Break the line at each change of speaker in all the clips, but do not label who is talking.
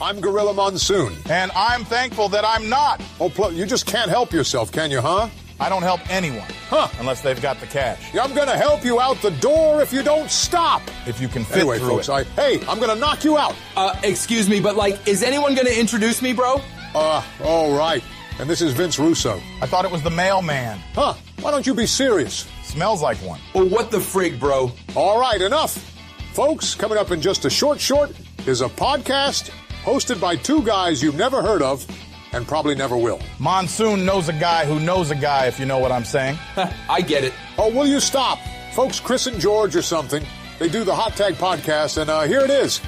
I'm Gorilla Monsoon.
And I'm thankful that I'm not.
Oh, you just can't help yourself, can you, huh?
I don't help anyone. Unless they've got the cash.
Yeah, I'm going to help you out the door if you don't stop.
If you can fit
anyway,
through
folks,
it.
I'm going to knock you out.
Excuse me, but, is anyone going to introduce me, bro?
All right. And this is Vince Russo.
I thought it was the mailman.
Huh. Why don't you be serious?
Smells like one.
Well, what the frig, bro?
All right, enough. Folks, coming up in just a short is a podcast hosted by two guys you've never heard of and probably never will.
Monsoon knows a guy who knows a guy, if you know what I'm saying.
I get it.
Oh, will you stop? Folks, Chris and George or something, they do the Hot Tag podcast, and here it is.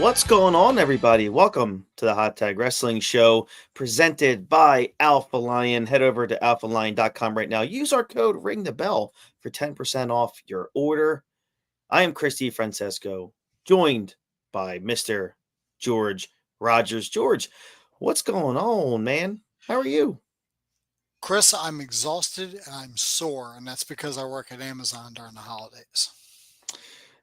What's going on, everybody? Welcome to the Hot Tag Wrestling Show presented by Alpha Lion. Head over to alphalion.com right now. Use our code Ring the Bell for 10% off your order. I am Chris DiFrancesco, joined by Mr. George Rogers. George, what's going on, man? How are you?
Chris, I'm exhausted and I'm sore, and that's because I work at Amazon during the holidays.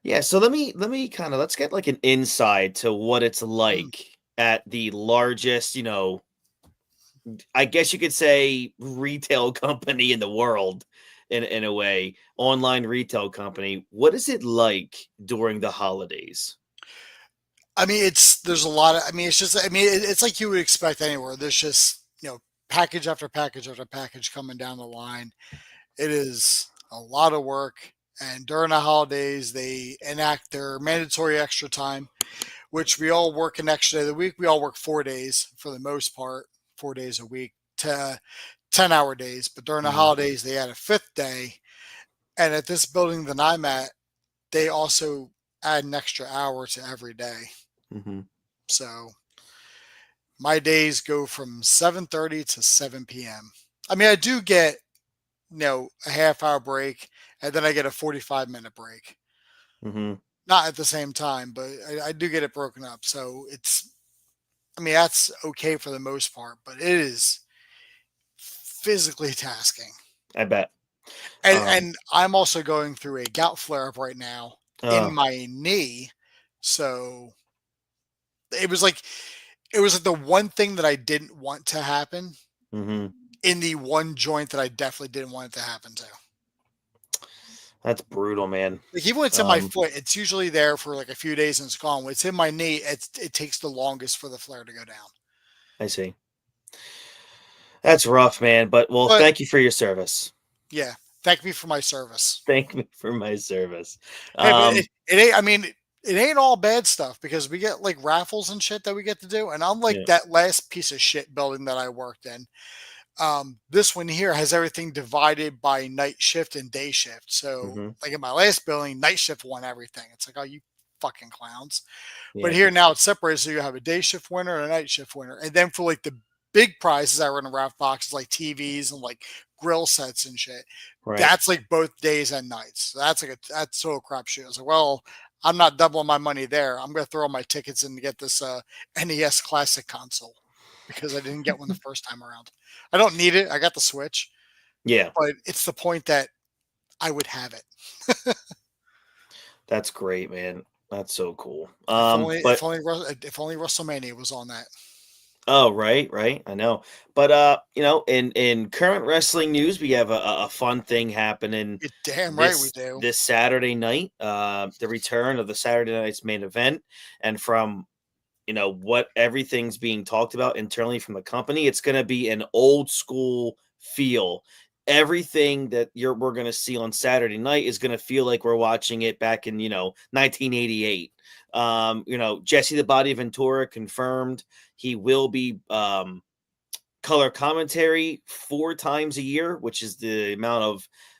Yeah, so let's get like an insight to what it's like at the largest, I guess you could say retail company in the world, in a way, online retail company. What is it like during the holidays?
I mean, it's like you would expect anywhere. There's just, package after package after package coming down the line. It is a lot of work. And during the holidays, they enact their mandatory extra time, which we all work an extra day of the week. We all work 4 days for the most part, 4 days a week to 10-hour days. But during the holidays, they add a fifth day. And at this building that I'm at, they also add an extra hour to every day.
Mm-hmm.
So my days go from 7:30 to 7 p.m. I mean, I do get, a half-hour break, and then I get a 45-minute break.
Mm-hmm.
Not at the same time, but I do get it broken up. So that's okay for the most part, but it is physically tasking.
I bet.
And I'm also going through a gout flare-up right now in my knee. So it was like the one thing that I didn't want to happen in the one joint that I definitely didn't want it to happen to.
That's brutal, man.
Like even when it's in my foot, it's usually there for like a few days and it's gone. When it's in my knee, it takes the longest for the flare to go down.
I see. That's rough, man. But thank you for your service.
Yeah. Thank me for my service.
Thank me for my service.
Hey, it ain't all bad stuff because we get like raffles and shit that we get to do. And unlike that last piece of shit building that I worked in, this one here has everything divided by night shift and day shift. So like in my last building, night shift won everything. It's like, oh, you fucking clowns. Yeah. But here now it's separated. So you have a day shift winner and a night shift winner. And then for like the big prizes that were in the raffle boxes, like TVs and like grill sets and shit, that's like both days and nights. So that's so a crapshoot. I was like, well, I'm not doubling my money there. I'm going to throw my tickets in to get this NES Classic console because I didn't get one the first time around. I don't need it. I got the Switch.
Yeah.
But it's the point that I would have it.
That's great, man. That's so cool.
If only WrestleMania was on that.
Oh, right. I know. But in current wrestling news, we have a fun thing happening.
You're damn right we do.
This Saturday night, the return of the Saturday night's main event, and from what everything's being talked about internally from the company, it's going to be an old school feel. Everything that we're going to see on Saturday night is going to feel like we're watching it back in 1988. Jesse the Body Ventura confirmed he will be color commentary 4 times a year, which is the amount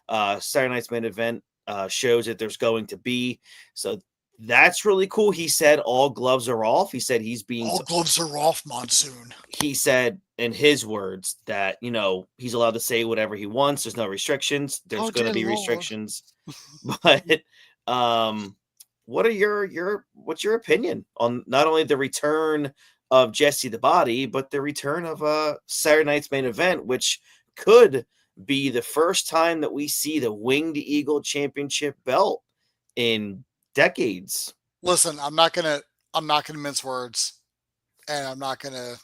of Saturday night's main event shows that there's going to be. So that's really cool. He said all gloves are off. He said all
gloves are off, Monsoon.
He said in his words that, he's allowed to say whatever he wants. There's no restrictions. There's going to be restrictions. But what's your opinion on not only the return of Jesse the Body, but the return of Saturday night's main event, which could be the first time that we see the Winged Eagle Championship belt in decades.
Listen, I'm not gonna I'm not going to mince words, and I'm not going to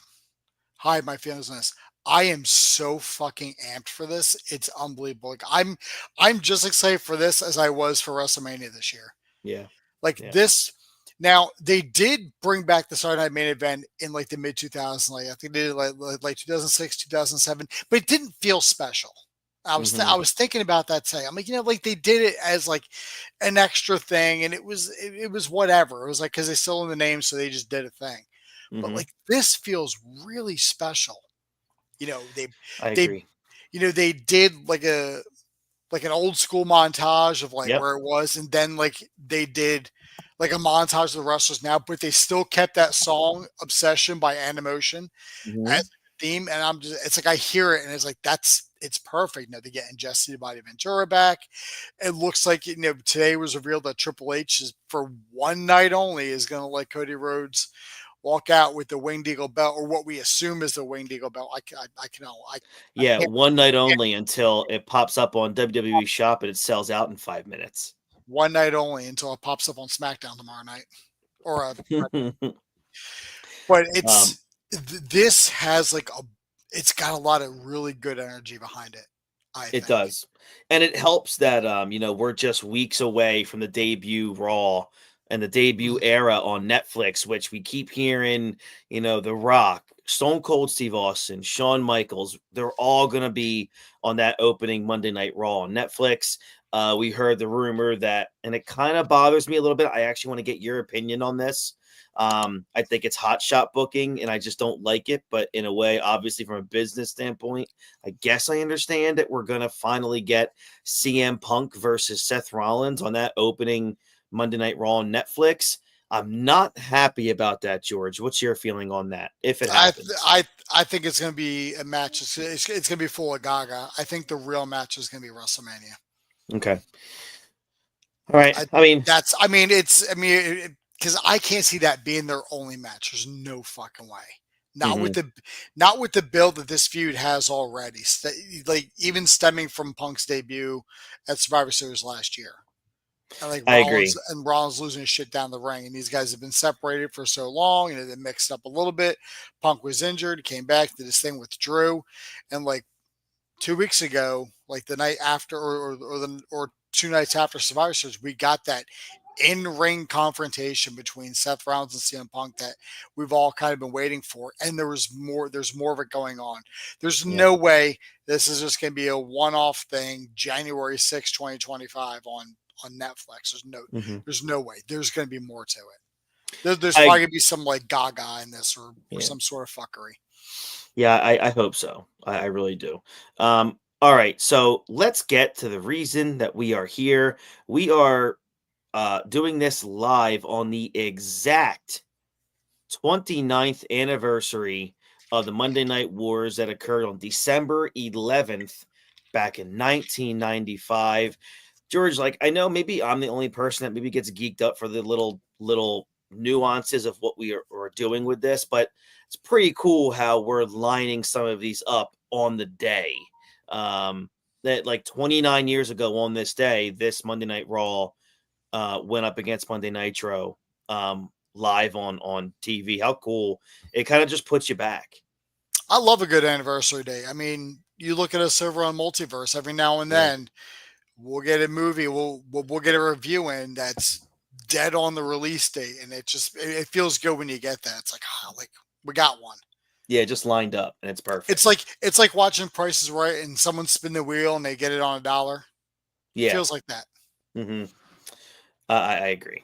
hide my feelings on this. I am so fucking amped for this. It's unbelievable. Like, I'm just excited for this as I was for WrestleMania this year.
Yeah.
Like
Yeah.
this. Now they did bring back the Saturday Night Main Event in like the mid 2000s. Like I think they did like 2006, 2007, but it didn't feel special. I was thinking about that today. I'm like, like they did it as like an extra thing, and it was whatever. It was like because they still in the name, so they just did a thing. But like this feels really special.
I
they
agree.
they did like an old school montage of like
Yep.
where it was, and then like they did like a montage of the wrestlers now, but they still kept that song "Obsession" by Animotion as a theme, and it's like I hear it and it's like it's perfect. They're getting Jesse the Body Ventura back. It looks like today was revealed that Triple H is for one night only is going to let Cody Rhodes walk out with the Winged Eagle belt, or what we assume is the Winged Eagle belt.
Yeah, one night only until it pops up on WWE Shop and it sells out in 5 minutes.
One night only until it pops up on SmackDown tomorrow night. But it's this has like it's got a lot of really good energy behind it.
It does. And it helps that we're just weeks away from the debut Raw and the debut era on Netflix, which we keep hearing, The Rock, Stone Cold Steve Austin, Shawn Michaels, they're all going to be on that opening Monday Night Raw on Netflix. We heard the rumor that, and it kind of bothers me a little bit. I actually want to get your opinion on this. I think it's hot shot booking, and I just don't like it. But in a way, obviously, from a business standpoint, I guess I understand that we're going to finally get CM Punk versus Seth Rollins on that opening Monday Night Raw on Netflix. I'm not happy about that, George. What's your feeling on that? If it happens,
I think it's going to be a match. It's going to be full of Gaga. I think the real match is going to be WrestleMania.
Okay. All right.
Because I can't see that being their only match. There's no fucking way. Not with the build that this feud has already. Like even stemming from Punk's debut at Survivor Series last year. And like
I agree.
And Rollins losing his shit down the ring, and these guys have been separated for so long, and it mixed up a little bit. Punk was injured, came back, did his thing with Drew, and like 2 weeks ago, like the night after, or 2 nights after Survivor Series, we got that in-ring confrontation between Seth Rollins and CM Punk that we've all kind of been waiting for, and there's more of it going on. There's no way this is just going to be a one-off thing, January 6th, 2025 on Netflix. There's no way. There's going to be more to it. There's probably going to be some like Gaga in this or some sort of fuckery.
Yeah, I hope so. I really do. All right, so let's get to the reason that we are here. We are doing this live on the exact 29th anniversary of the Monday Night Wars that occurred on December 11th back in 1995. George, like, I know maybe I'm the only person that maybe gets geeked up for the little nuances of what we are doing with this, but it's pretty cool how we're lining some of these up on the day. That like 29 years ago on this day, this Monday Night Raw went up against Monday Nitro live on TV. How cool. It kind of just puts you back.
I love a good anniversary day. I mean, you look at us over on Multiverse every now and then. We'll get a movie. We'll get a review in that's dead on the release date, and it feels good when you get that. It's like we got one.
Yeah, just lined up, and it's perfect.
It's like watching Price is Right, and someone spin the wheel and they get it on $1.
Yeah,
it feels like that.
I agree.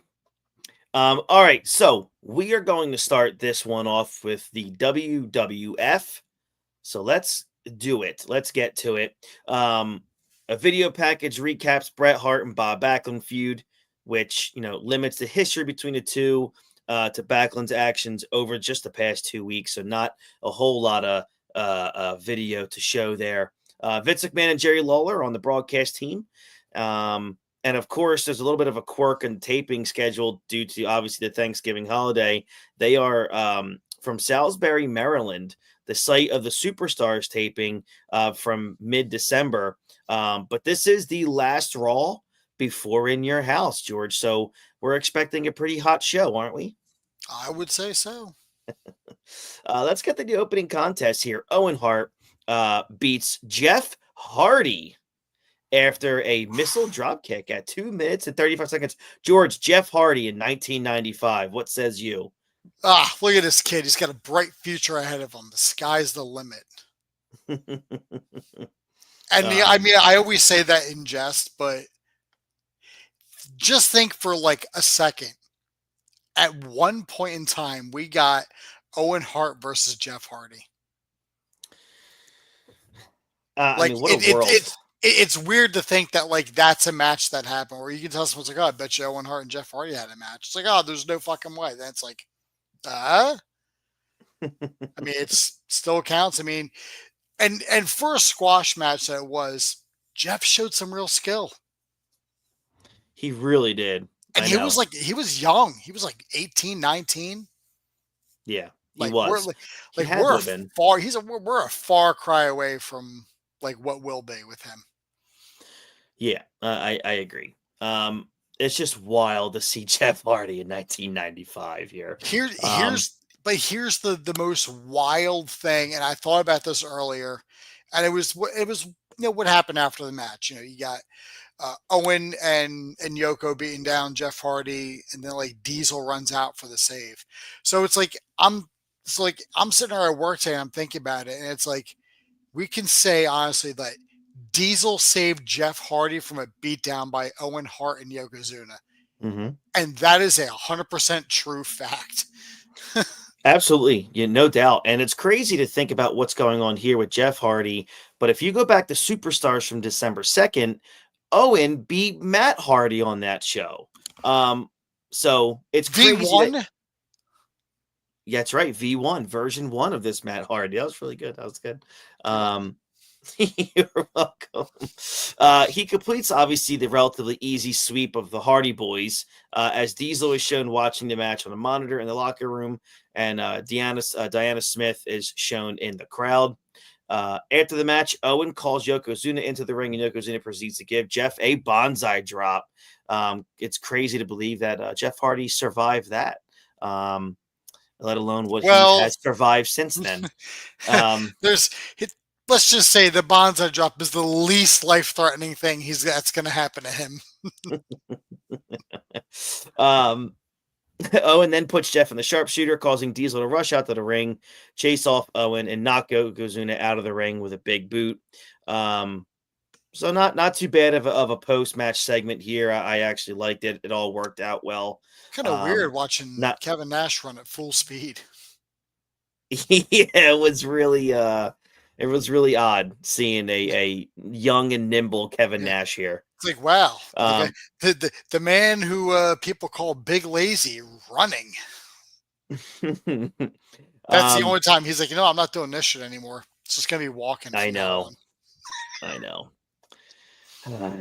All right, so we are going to start this one off with the WWF. So let's do it. Let's get to it. A video package recaps Bret Hart and Bob Backlund feud, which, limits the history between the two to Backlund's actions over just the past 2 weeks. So not a whole lot of video to show there. Vince McMahon and Jerry Lawler on the broadcast team. And of course, there's a little bit of a quirk in taping schedule due to obviously the Thanksgiving holiday. They are from Salisbury, Maryland, the site of the Superstars taping from mid-December. But this is the last Raw before In Your House, George. So we're expecting a pretty hot show, aren't we?
I would say so.
Let's get to the opening contest here. Owen Hart beats Jeff Hardy after a missile drop kick at 2 minutes and 35 seconds. George, Jeff Hardy in 1995. What says you?
Look at this kid. He's got a bright future ahead of him. The sky's the limit. And I mean, I always say that in jest, but just think for like a second. At one point in time, we got Owen Hart versus Jeff Hardy.
I mean, what a world.
It's weird to think that like that's a match that happened where you can tell someone's like, oh, I bet you Owen Hart and Jeff Hardy had a match. It's like, oh, there's no fucking way. That's like, I mean, it's still counts. I mean, and for a squash match that it was, Jeff showed some real skill.
He really did.
And he was young. He was like 18, 19.
Yeah,
he
was.
We're a far cry away from like what will be with him.
Yeah, I agree. It's just wild to see Jeff Hardy in 1995 here.
Here's the most wild thing, and I thought about this earlier, and it was what happened after the match. You got Owen and Yoko beating down Jeff Hardy, and then like Diesel runs out for the save. So it's like I'm sitting there at work today and I'm thinking about it, and it's like we can say honestly that Diesel saved Jeff Hardy from a beatdown by Owen Hart and Yokozuna.
Mm-hmm.
And that is 100% true fact.
Absolutely. Yeah, no doubt. And it's crazy to think about what's going on here with Jeff Hardy. But if you go back to Superstars from December 2nd, Owen beat Matt Hardy on that show. So it's crazy.
V1?
Yeah, that's right. V1, version 1 of this Matt Hardy. That was really good. That was good. You're welcome. He completes, obviously, the relatively easy sweep of the Hardy Boys, as Diesel is shown watching the match on a monitor in the locker room, and Diana Smith is shown in the crowd. After the match, Owen calls Yokozuna into the ring, and Yokozuna proceeds to give Jeff a bonsai drop. It's crazy to believe that Jeff Hardy survived that, let alone what he has survived since then.
Let's just say the bonsai drop is the least life-threatening thing that's going to happen to him.
Owen then puts Jeff in the sharpshooter, causing Diesel to rush out to the ring, chase off Owen, and knock Yokozuna out of the ring with a big boot. So not too bad of a post-match segment here. I actually liked it. It all worked out well.
Kind of weird watching Kevin Nash run at full speed.
Yeah, it was really odd seeing a young and nimble Kevin Nash here.
It's like, wow, the man who people call Big Lazy running. That's the only time he's like, I'm not doing this shit anymore. It's just gonna be walking.
I know.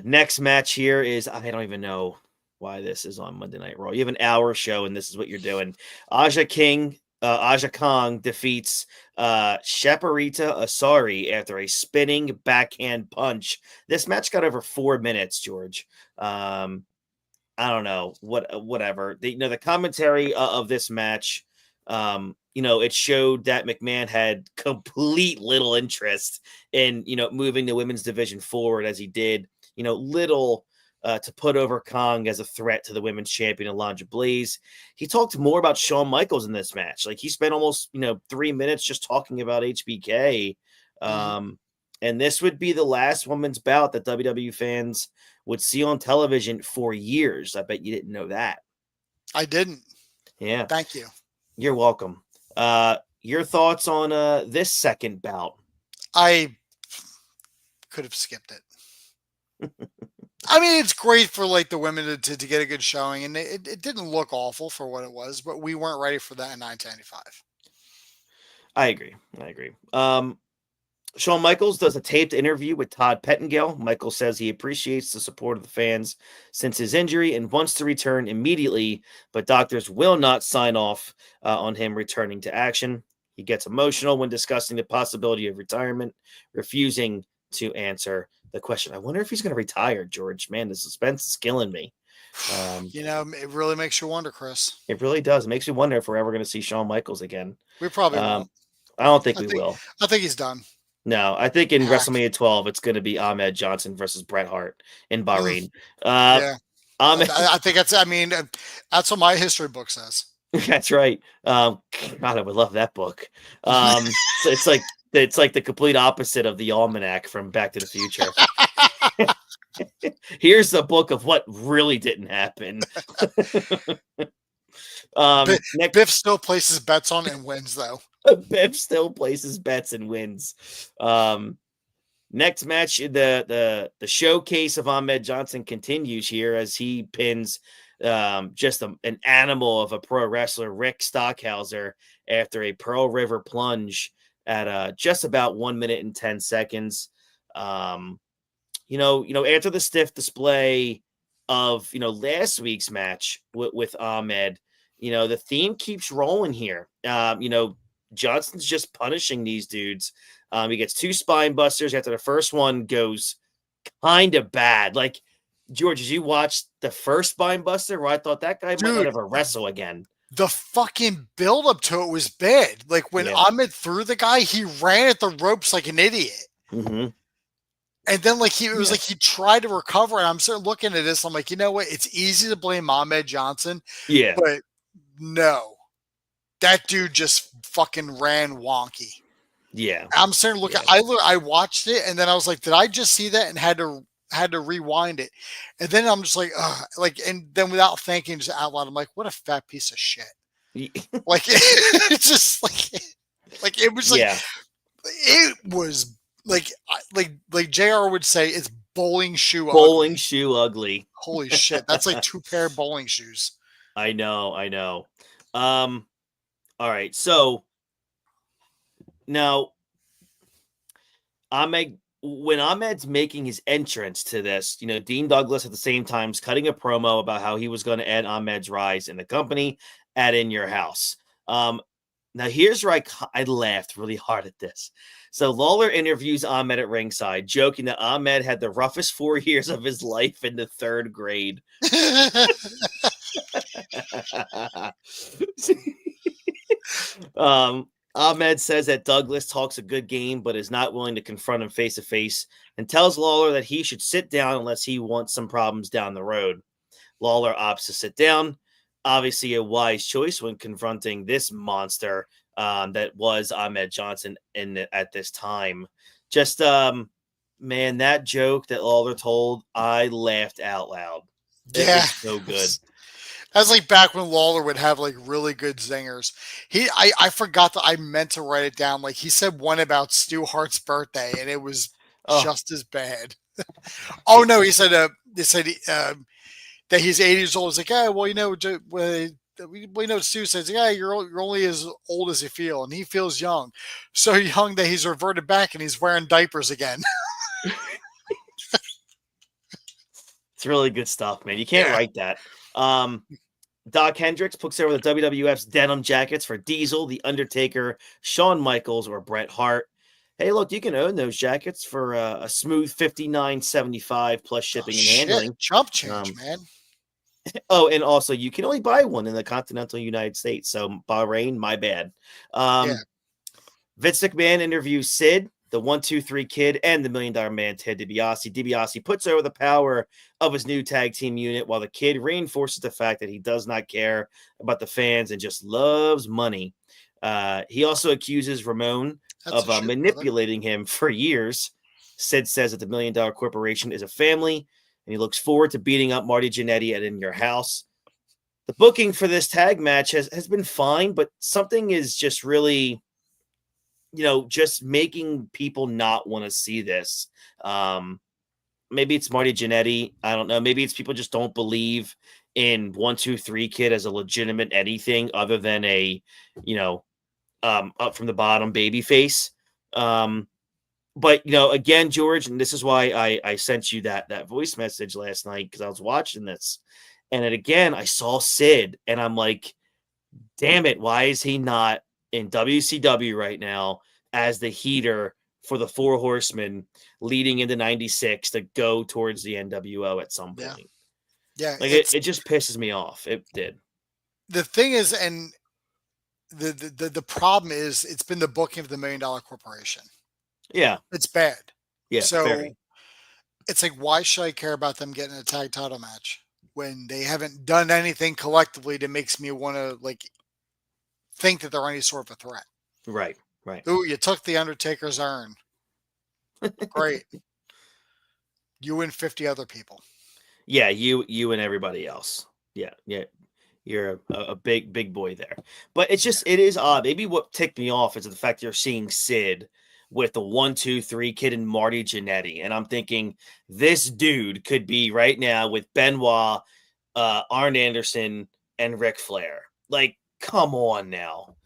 Next match here is, I don't even know why this is on Monday Night Raw. You have an hour show, and this is what you're doing. Aja Kong defeats Shaparita Asari after a spinning backhand punch. This match got over 4 minutes, George. I don't know, whatever. The commentary of this match, it showed that McMahon had complete little interest in, moving the women's division forward as he did, little to put over Kong as a threat to the women's champion, Alundra Blaze. He talked more about Shawn Michaels in this match. Like, he spent almost, 3 minutes just talking about HBK. And this would be the last women's bout that WWE fans would see on television for years. I bet you didn't know that.
I didn't.
Yeah.
Thank you.
You're welcome. Your thoughts on this second bout?
I could have skipped it. I mean, it's great for like the women to get a good showing, and it didn't look awful for what it was, but we weren't ready for that in 1995.
I agree. Shawn Michaels does a taped interview with Todd Pettengill. Michaels says he appreciates the support of the fans since his injury and wants to return immediately, but doctors will not sign off on him returning to action. He gets emotional when discussing the possibility of retirement, refusing to answer the question. I wonder if he's going to retire, George. Man, the suspense is killing me.
It really makes you wonder, Chris.
It really does. It makes me wonder if we're ever going to see Shawn Michaels again.
We probably won't.
I don't think we will.
I think he's done.
No, I think in WrestleMania 12, it's going to be Ahmed Johnson versus Bret Hart in Bahrain. Yeah.
I think that's what my history book says.
That's right. God, I would love that book. So it's like the complete opposite of the Almanac from Back to the Future. Here's the book of what really didn't happen.
Biff still places bets on and wins, though.
Biff still places bets and wins. Next match, the showcase of Ahmed Johnson continues here as he pins just an animal of a pro wrestler, Rick Stockhauser, after a Pearl River plunge at just about 1 minute and 10 seconds. After the stiff display of last week's match with Ahmed, the theme keeps rolling here. Johnson's just punishing these dudes. He gets 2 spine busters after the first one goes kind of bad. Like, George, did you watch the first spine buster where I thought that guy might not ever wrestle again?
The fucking build up to it was bad. Like when Ahmed threw the guy, he ran at the ropes like an idiot.
Mm-hmm.
And then it was like he tried to recover. And I'm sort of looking at this. I'm like, you know what? It's easy to blame Ahmed Johnson.
Yeah.
But no, that dude just fucking ran wonky.
Yeah.
I'm starting to look at I watched it and then I was like, did I just see that and had to rewind it? And then I'm just like, and then without thinking, just out loud, I'm like, what a fat piece of shit. Like it's just like it was like it was like JR would say, it's bowling shoe
ugly.
Holy shit. That's like 2 pair of bowling shoes.
I know. All right. So now when Ahmed's making his entrance to this, Dean Douglas at the same time is cutting a promo about how he was going to end Ahmed's rise in the company at In Your House. Now here's where I laughed really hard at this. So Lawler interviews Ahmed at ringside, joking that Ahmed had the roughest 4 years of his life in the 3rd grade. Ahmed says that Douglas talks a good game, but is not willing to confront him face to face, and tells Lawler that he should sit down unless he wants some problems down the road. Lawler opts to sit down. Obviously a wise choice when confronting this monster that was Ahmed Johnson at this time. Just, man, that joke that Lawler told, I laughed out loud. It was so good.
That's like back when Lawler would have like really good zingers. I forgot that I meant to write it down. Like he said one about Stu Hart's birthday, and it was just as bad. Oh no, he said that he's 80 years old. It's like, Stu says, you're only as old as you feel, and he feels young, so young that he's reverted back and he's wearing diapers again.
It's really good stuff, man. You can't write that. Doc Hendricks puts over the WWF's denim jackets for Diesel, The Undertaker, Shawn Michaels, or Bret Hart. Hey, look, you can own those jackets for a smooth $59.75 plus shipping and handling.
Chump change, man.
Oh, and also you can only buy one in the continental United States. So Bahrain, my bad. Vince McMahon interviews Sid, the 1-2-3 Kid, and the $1 Million Man, Ted DiBiase. DiBiase puts over the power of his new tag team unit, while the Kid reinforces the fact that he does not care about the fans and just loves money. He also accuses Ramon of manipulating him for years. Sid says that the $1 Million Corporation is a family, and he looks forward to beating up Marty Jannetty at In Your House. The booking for this tag match has been fine, but something is just really, just making people not want to see this. Maybe it's Marty Jannetty. I don't know. Maybe it's people just don't believe in 1-2-3 Kid as a legitimate anything other than a, up from the bottom baby face. But, again, George, and this is why I sent you that voice message last night, because I was watching this. And then again, I saw Sid, and I'm like, damn it, why is he not in WCW right now as the heater for the Four Horsemen leading into 96 to go towards the NWO at some point?
Yeah,
Like it just pisses me off. It did.
The thing is, and the problem is, it's been the booking of the $1 Million Corporation.
Yeah.
It's bad.
Yeah.
So
Very.
it's like, why should I care about them getting a tag title match when they haven't done anything collectively that makes me want to like think that they're any sort of a threat?
Right. Right.
Ooh, you took the Undertaker's urn. Great. You and 50 other people.
Yeah, you and everybody else. Yeah. You're a big boy there. But it is odd. Maybe what ticked me off is the fact you're seeing Sid with the 1, 2, 3 kid and Marty Jannetty. And I'm thinking this dude could be right now with Benoit, Arn Anderson, and Ric Flair. Like, come on now.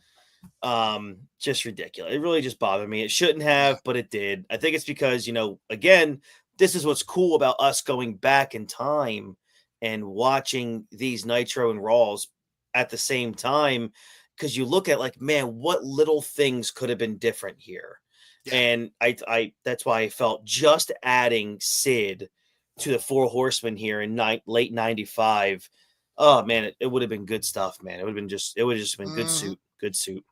Just ridiculous. It really just bothered me. It shouldn't have, but it did. I think it's because, again, this is what's cool about us going back in time and watching these Nitro and Raws at the same time. Because you look at like, man, what little things could have been different here. Yeah. And I that's why I felt just adding Sid to the Four Horsemen here in late 95. Oh man, it would have been good stuff, man. It would have just been good suit.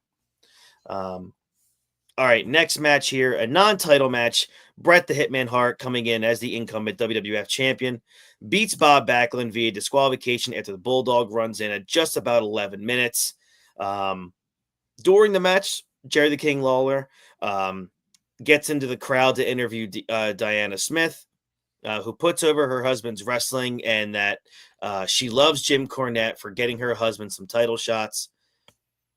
All right, next match here, a non-title match. Bret the Hitman Hart coming in as the incumbent WWF champion, beats Bob Backlund via disqualification after the Bulldog runs in at just about 11 minutes. During the match, Jerry the King Lawler gets into the crowd to interview Diana Smith, who puts over her husband's wrestling and that she loves Jim Cornette for getting her husband some title shots.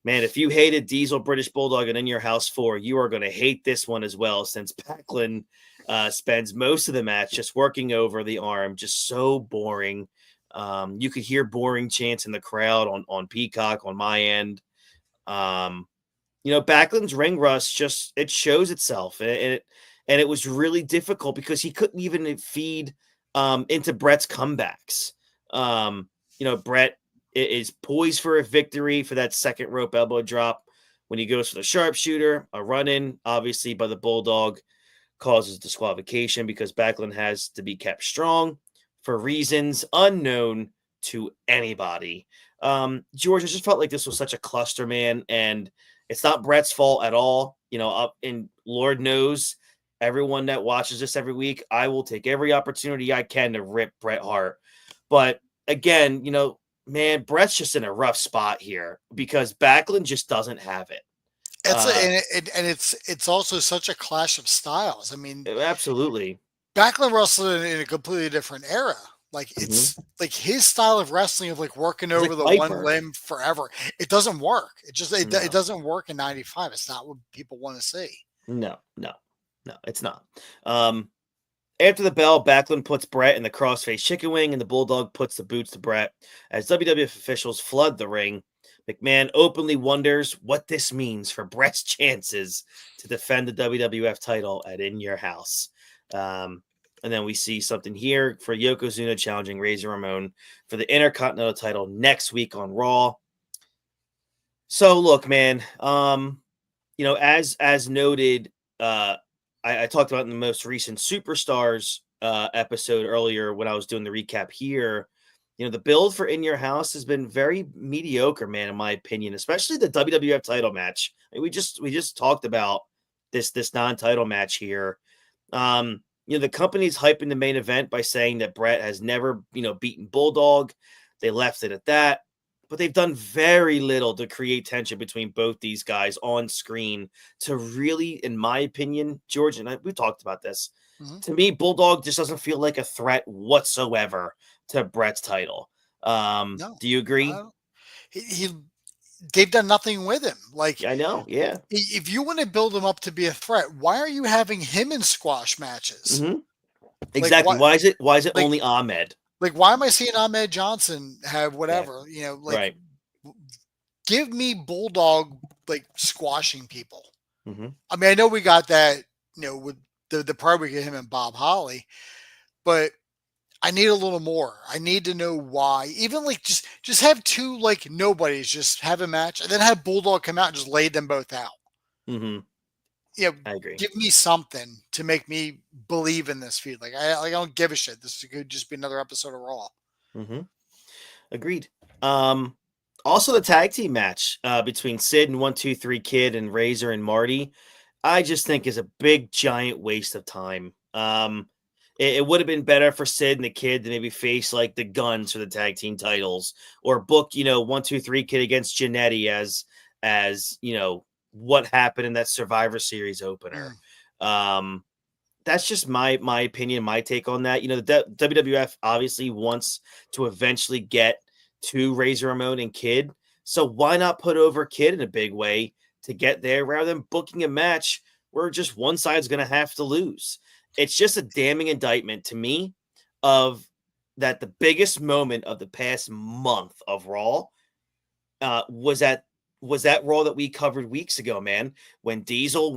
Man, if you hated Diesel, British Bulldog, and In Your House 4, you are going to hate this one as well, since Backlund spends most of the match just working over the arm, just so boring. You could hear boring chants in the crowd on Peacock on my end. Backlund's ring rust it shows itself, and it was really difficult because he couldn't even feed into Bret's comebacks. Bret is poised for a victory for that second rope elbow drop when he goes for the sharpshooter. A run-in, obviously, by the Bulldog causes disqualification because Backlund has to be kept strong for reasons unknown to anybody. George, I just felt like this was such a cluster, man, and it's not Bret's fault at all. And Lord knows, everyone that watches this every week, I will take every opportunity I can to rip Bret Hart. But again, man, Bret's just in a rough spot here because Backlund just doesn't have it.
It's also such a clash of styles. I mean,
absolutely.
Backlund wrestled in a completely different era. Like it's like his style of wrestling of like working over the one limb forever. It doesn't work. It doesn't work in 95. It's not what people want to see.
No, it's not. After the bell, Backlund puts Bret in the crossface chicken wing, and the Bulldog puts the boots to Bret. As WWF officials flood the ring, McMahon openly wonders what this means for Bret's chances to defend the WWF title at In Your House. And then we see something here for Yokozuna challenging Razor Ramon for the Intercontinental title next week on Raw. So, look, man, as noted, I talked about in the most recent Superstars episode earlier when I was doing the recap here. The build for In Your House has been very mediocre, man, in my opinion, especially the WWF title match. I mean, we just talked about this non-title match here. The company's hyping the main event by saying that Bret has never, beaten Bulldog. They left it at that. But they've done very little to create tension between both these guys on screen to really, in my opinion, George and I, we talked about this. Mm-hmm. To me, Bulldog just doesn't feel like a threat whatsoever to Bret's title. No, do you agree?
They've done nothing with him. Like,
I know, yeah.
If you want to build him up to be a threat, why are you having him in squash matches?
Mm-hmm. Exactly. Like, why is it only Ahmed?
Like, why am I seeing Ahmed Johnson have whatever?
Yeah.
Right. Give me Bulldog like squashing people.
Mm-hmm.
I mean, I know we got that, with the part we get him and Bob Holly, but I need a little more. I need to know why. Even like just have two like nobodies just have a match and then have Bulldog come out and just lay them both out.
Mm-hmm. I agree.
Give me something to make me believe in this feud. Like I don't give a shit. This could just be another episode of Raw.
Mm-hmm. Agreed. Also the tag team match between Sid and 1-2-3 Kid and Razor and Marty, I just think is a big giant waste of time. It would have been better for Sid and the Kid to maybe face like the Guns for the tag team titles, or book 1-2-3 Kid against Jannetty as what happened in that Survivor Series opener. That's just my opinion, my take on that. The WWF obviously wants to eventually get to Razor Ramon and Kid, so why not put over Kid in a big way to get there rather than booking a match where just one side's going to have to lose? It's just a damning indictment to me of that the biggest moment of the past month of Raw was that Raw that we covered weeks ago, man, when Diesel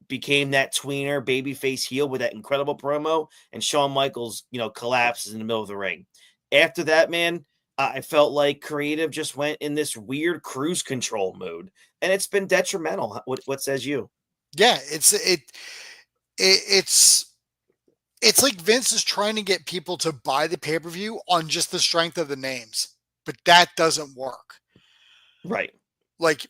became that tweener babyface heel with that incredible promo, and Shawn Michaels, collapses in the middle of the ring. After that, man, I felt like creative just went in this weird cruise control mode, and it's been detrimental. What says you?
Yeah, it's like Vince is trying to get people to buy the pay-per-view on just the strength of the names, but that doesn't work.
Right.
Like,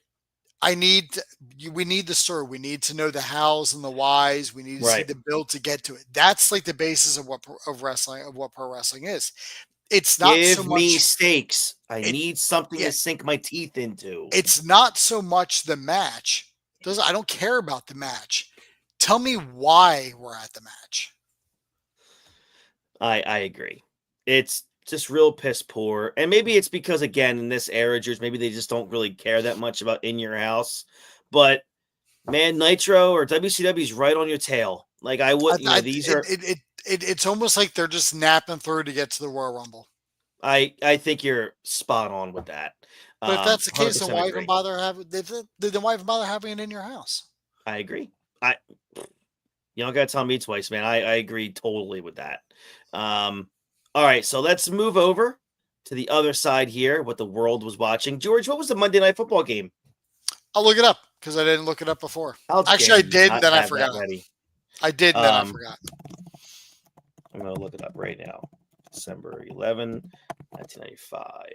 we need the story. We need to know the hows and the whys. We need to see the build to get to it. That's like the basis of what pro wrestling is. It's not
Give
so much
me stakes. I need something to sink my teeth into.
It's not so much the match. I don't care about the match. Tell me why we're at the match.
I agree. It's just real piss poor. And maybe it's because, again, in this era, maybe they just don't really care that much about In Your House. But, man, Nitro or WCW's right on your tail. Like, I would, these are...
It's almost like they're just napping through to get to the Royal Rumble.
I think you're spot on with that.
But if that's the case, then why even bother having it In Your House?
I agree. You don't gotta tell me twice, man. I agree totally with that. All right, so let's move over to the other side here, what the world was watching. George, what was the Monday Night Football game?
I'll look it up because I didn't look it up before. Actually, I did, then I forgot. I did, then I forgot.
I'm going to look it up right now. December 11, 1995. I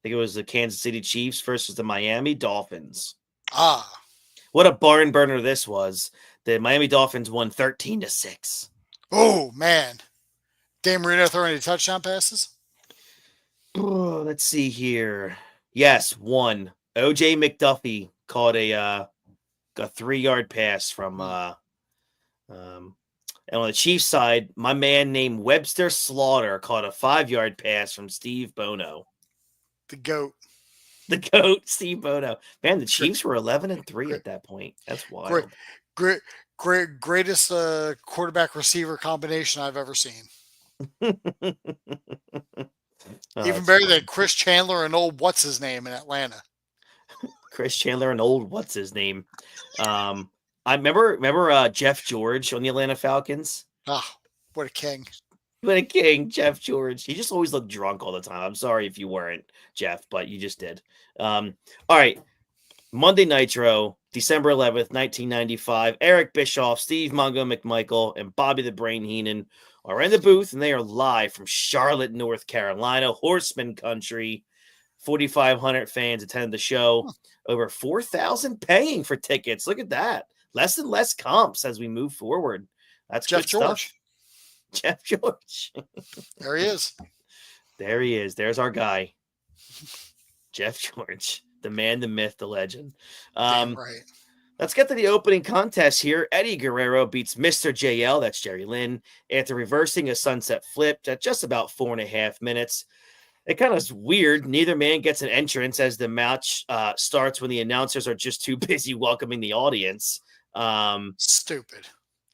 think it was the Kansas City Chiefs versus the Miami Dolphins. What a barn burner this was. The Miami Dolphins won 13-6.
Oh, man. Dan Marino throwing any touchdown passes?
Oh, let's see here. Yes, one. O.J. McDuffie caught a 3-yard pass from and on the Chiefs side, my man named Webster Slaughter caught a 5-yard pass from Steve Bono.
The GOAT.
The GOAT, Steve Bono. Man, the Chiefs were 11-3 at that point. That's wild.
Greatest quarterback receiver combination I've ever seen. Even better than Chris Chandler and old what's his name in Atlanta.
Chris Chandler and old what's his name. I remember Jeff George on the Atlanta Falcons.
What a king.
What a king, Jeff George. He just always looked drunk all the time. I'm sorry if you weren't, Jeff, but you just did. All right. Monday Nitro, December 11th, 1995. Eric Bischoff, Steve Mongo McMichael, and Bobby the Brain Heenan are in the booth, and they are live from Charlotte, North Carolina, Horseman Country. 4,500 fans attended the show. Over 4,000 paying for tickets. Look at that. Less and less comps as we move forward. That's
Jeff George.
Jeff George.
There he is.
There he is. There's our guy. Jeff George. The man, the myth, the legend.
Damn right.
Let's get to the opening contest here. Eddie Guerrero beats Mr. JL, that's Jerry Lynn, after reversing a sunset flip at just about 4.5 minutes. It kind of is weird. Neither man gets an entrance as the match starts when the announcers are just too busy welcoming the audience.
Stupid.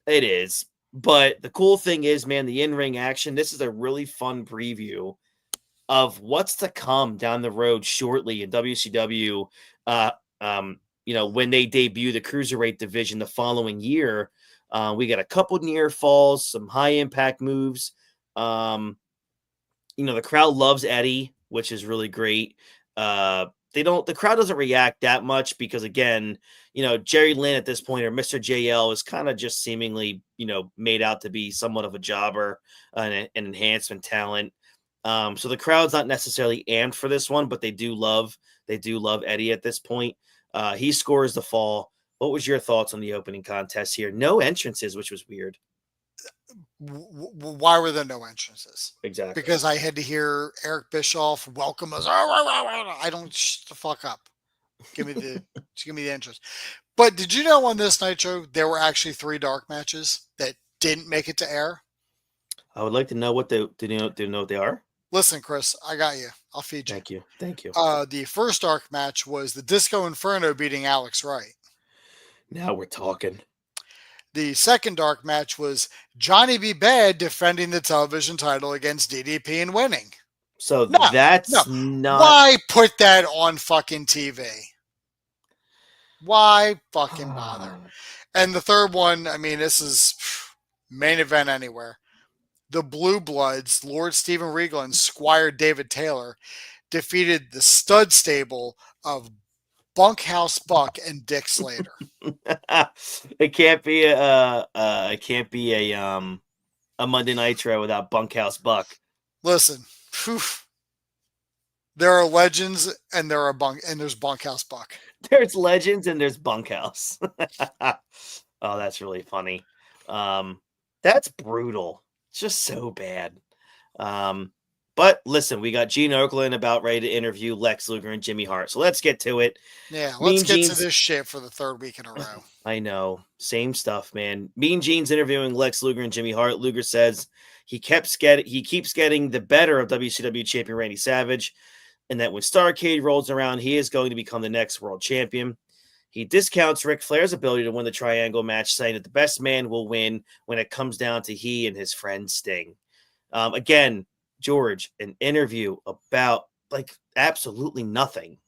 It is. But the cool thing is, man, the in-ring action, this is a really fun preview of what's to come down the road shortly in WCW. When they debut the Cruiserweight division the following year, we got a couple near falls, some high impact moves. The crowd loves Eddie, which is really great. The crowd doesn't react that much because, again, Jerry Lynn at this point, or Mr. JL, is kind of just seemingly, made out to be somewhat of a jobber and an enhancement talent. So the crowd's not necessarily amped for this one, but they do love Eddie at this point. He scores the fall. What was your thoughts on the opening contest here? No entrances, which was weird.
Why were there no entrances?
Exactly.
Because I had to hear Eric Bischoff welcome us. I don't shut the fuck up. Give me the entrance. But did you know on this Nitro there were actually 3 dark matches that didn't make it to air?
I would like to know what do you know what they are?
Listen, Chris, I got you. I'll feed you.
Thank you.
The first dark match was the Disco Inferno beating Alex Wright.
Now we're talking.
The second dark match was Johnny B. Bad defending the television title against DDP and winning.
So that's not.
Why put that on fucking TV? Why fucking bother? And the third one, I mean, this is main event anywhere. The Blue Bloods, Lord Steven Regal and Squire David Taylor, defeated the stud stable of Bunkhouse Buck and Dick Slater.
It can't be a Monday Nitro without Bunkhouse Buck.
Listen, there are legends and there's Bunkhouse Buck.
There's legends and there's Bunkhouse. Oh, that's really funny. That's brutal. It's just so bad. But listen, we got Gene Okerlund about ready to interview Lex Luger and Jimmy Hart. So let's get to it.
Yeah, let's get to this shit for the third week in a row.
I know. Same stuff, man. Mean Gene's interviewing Lex Luger and Jimmy Hart. Luger says he keeps getting the better of WCW champion Randy Savage, and that when Starrcade rolls around, he is going to become the next world champion. He discounts Ric Flair's ability to win the triangle match, saying that the best man will win when it comes down to he and his friend Sting. Again, George, an interview about absolutely nothing.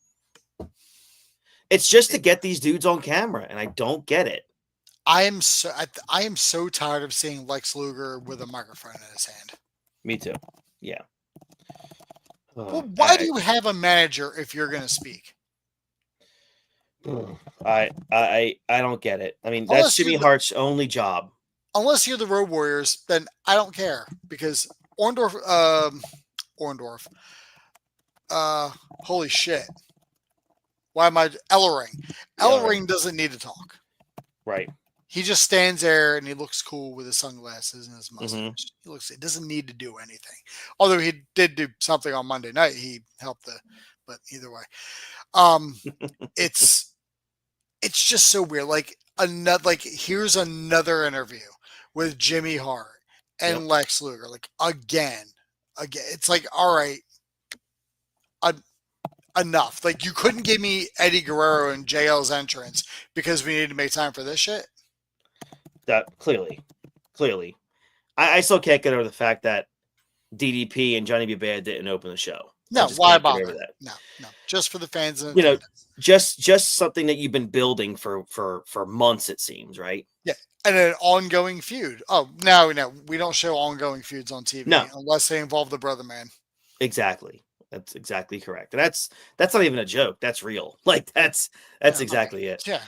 It's just to get these dudes on camera, and I don't get it.
I am so tired of seeing Lex Luger with a microphone in his hand.
Me too. Yeah.
Well, why do you have a manager if you're going to speak?
I don't get it. I mean, that's Jimmy Hart's only job.
Unless you're the Road Warriors, then I don't care because Orndorff, holy shit. Why am I Ellering? Ellering doesn't need to talk.
Right.
He just stands there and he looks cool with his sunglasses and his mustache.
Mm-hmm.
He doesn't need to do anything. Although he did do something on Monday night. He helped but either way. It's just so weird. Here's another interview with Jimmy Hart and Lex Luger. Again. It's like, all right, enough. You couldn't give me Eddie Guerrero and JL's entrance because we needed to make time for this shit.
That clearly. I still can't get over the fact that DDP and Johnny B. Bad didn't open the show.
No, why bother? That. No. Just for the fans.
Just something that you've been building for months, it seems, right?
Yeah. And an ongoing feud. Oh, no, we don't show ongoing feuds on TV unless they involve the brother man.
Exactly. That's exactly correct. And that's not even a joke. That's real. That's exactly it.
Yeah.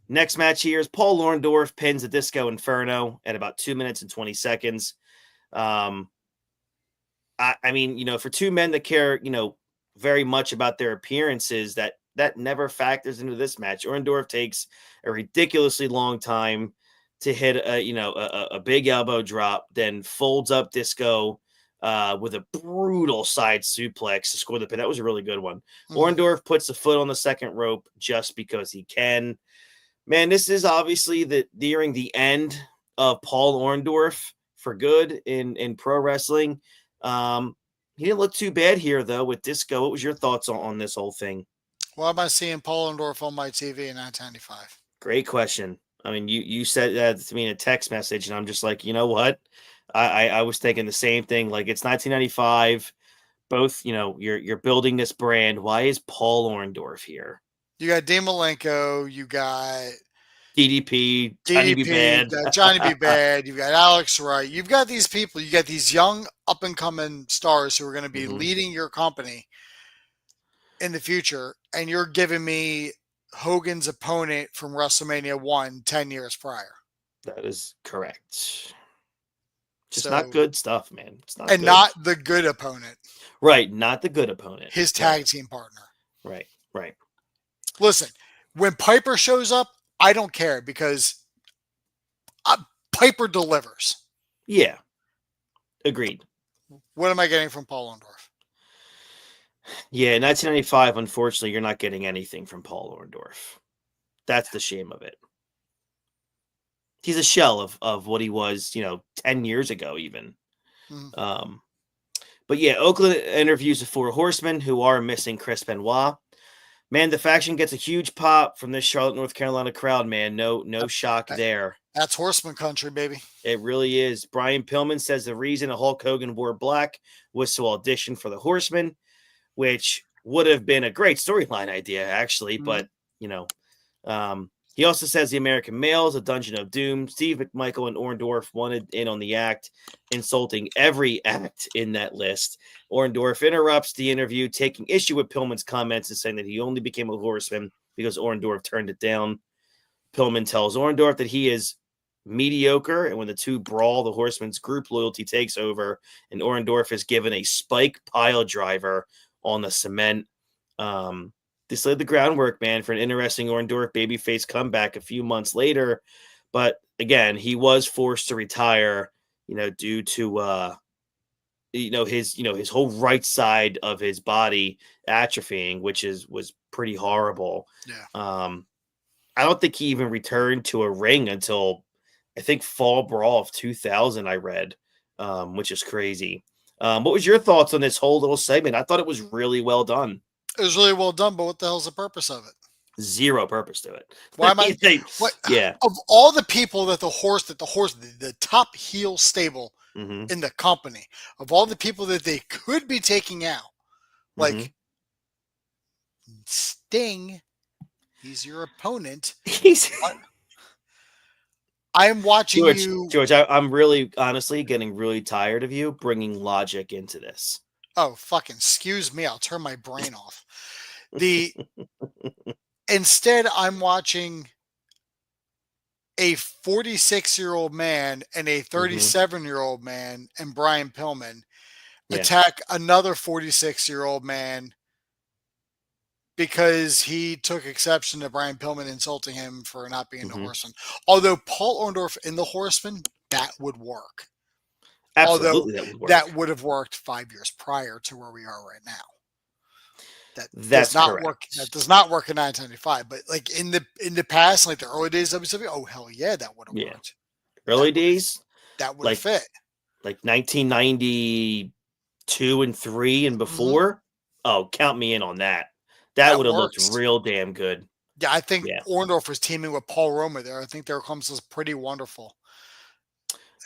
Next match here is Paul Orndorff pins the Disco Inferno at about 2 minutes and 20 seconds. I mean, for two men that care, very much about their appearances, that never factors into this match. Orndorff takes a ridiculously long time to hit a big elbow drop, then folds up Disco with a brutal side suplex to score the pin. That was a really good one. Mm-hmm. Orndorff puts the foot on the second rope just because he can. Man, this is obviously nearing the end of Paul Orndorff for good in pro wrestling. He didn't look too bad here, though, with Disco. What was your thoughts on this whole thing?
Why am I seeing Paul Orndorff on my TV in 1995? Great
question. I mean, you said that to me in a text message, and I'm just like, you know what? I was thinking the same thing. It's 1995. Both, you're building this brand. Why is Paul Orndorff here?
You got Dean Malenko. You got
DDP, Johnny B. Bad.
Johnny B. Bad. You've got Alex Wright. You've got these people. You got these young up-and-coming stars who are going to be leading your company in the future, and you're giving me Hogan's opponent from WrestleMania 1 10 years prior.
That is correct. Just
So,
not good stuff, man. It's not
and
good.
not the good opponent,
Right, not the good opponent.
his tag team partner.
Right, right.
Listen, when Piper shows up, I don't care because Piper delivers.
Yeah. Agreed.
What am I getting from Paul Orndorff?
Yeah, in 1995, unfortunately, you're not getting anything from Paul Orndorff. That's the shame of it. He's a shell of what he was, 10 years ago, even.
Mhm.
But yeah, Oakland interviews the Four Horsemen, who are missing Chris Benoit. Man, the faction gets a huge pop from this Charlotte, North Carolina crowd, man. No shock there.
That's Horseman country, baby.
It really is. Brian Pillman says the reason Hulk Hogan wore black was to audition for the Horsemen, which would have been a great storyline idea, actually. But, he also says the American Males, a Dungeon of Doom, Steve McMichael and Orndorff wanted in on the act, insulting every act in that list. Orndorff interrupts the interview, taking issue with Pillman's comments and saying that he only became a Horseman because Orndorff turned it down. Pillman tells Orndorff that he is mediocre, and when the two brawl, the Horsemen's group loyalty takes over, and Orndorff is given a spike pile driver on the cement. This laid the groundwork, man, for an interesting Orndorff babyface comeback a few months later. But again, he was forced to retire, due to his whole right side of his body atrophying, which was pretty horrible.
Yeah.
I don't think he even returned to a ring until I think Fall Brawl of 2000. I read, which is crazy. What was your thoughts on this whole little segment? I thought it was really well done.
It was really well done, but what the hell's the purpose of it?
Zero purpose to it.
Why am I? What?
Yeah.
Of all the people the top heel stable
Mm-hmm.
in the company, of all the people that they could be taking out, like Sting, he's your opponent. I'm watching
George, I'm really, honestly, getting really tired of you bringing logic into this.
Oh, fucking excuse me. I'll turn my brain off. Instead, I'm watching a 46-year-old man and a 37-year-old man and Brian Pillman attack another 46-year-old man because he took exception to Brian Pillman insulting him for not being a Horseman. Although Paul Orndorff in the Horseman, that would work.
Absolutely,
although that would have worked 5 years prior to where we are right now.
That's
does not
correct.
work. That does not work in 1995. But like in the past, like the early days of WCW, oh hell yeah, that would have worked.
Early days,
that would have fit.
Like 1992 and 3 and before. Oh, count me in on that. That would have looked real damn good.
Yeah, I think Orndorff was teaming with Paul Roma there. I think their comes was pretty wonderful.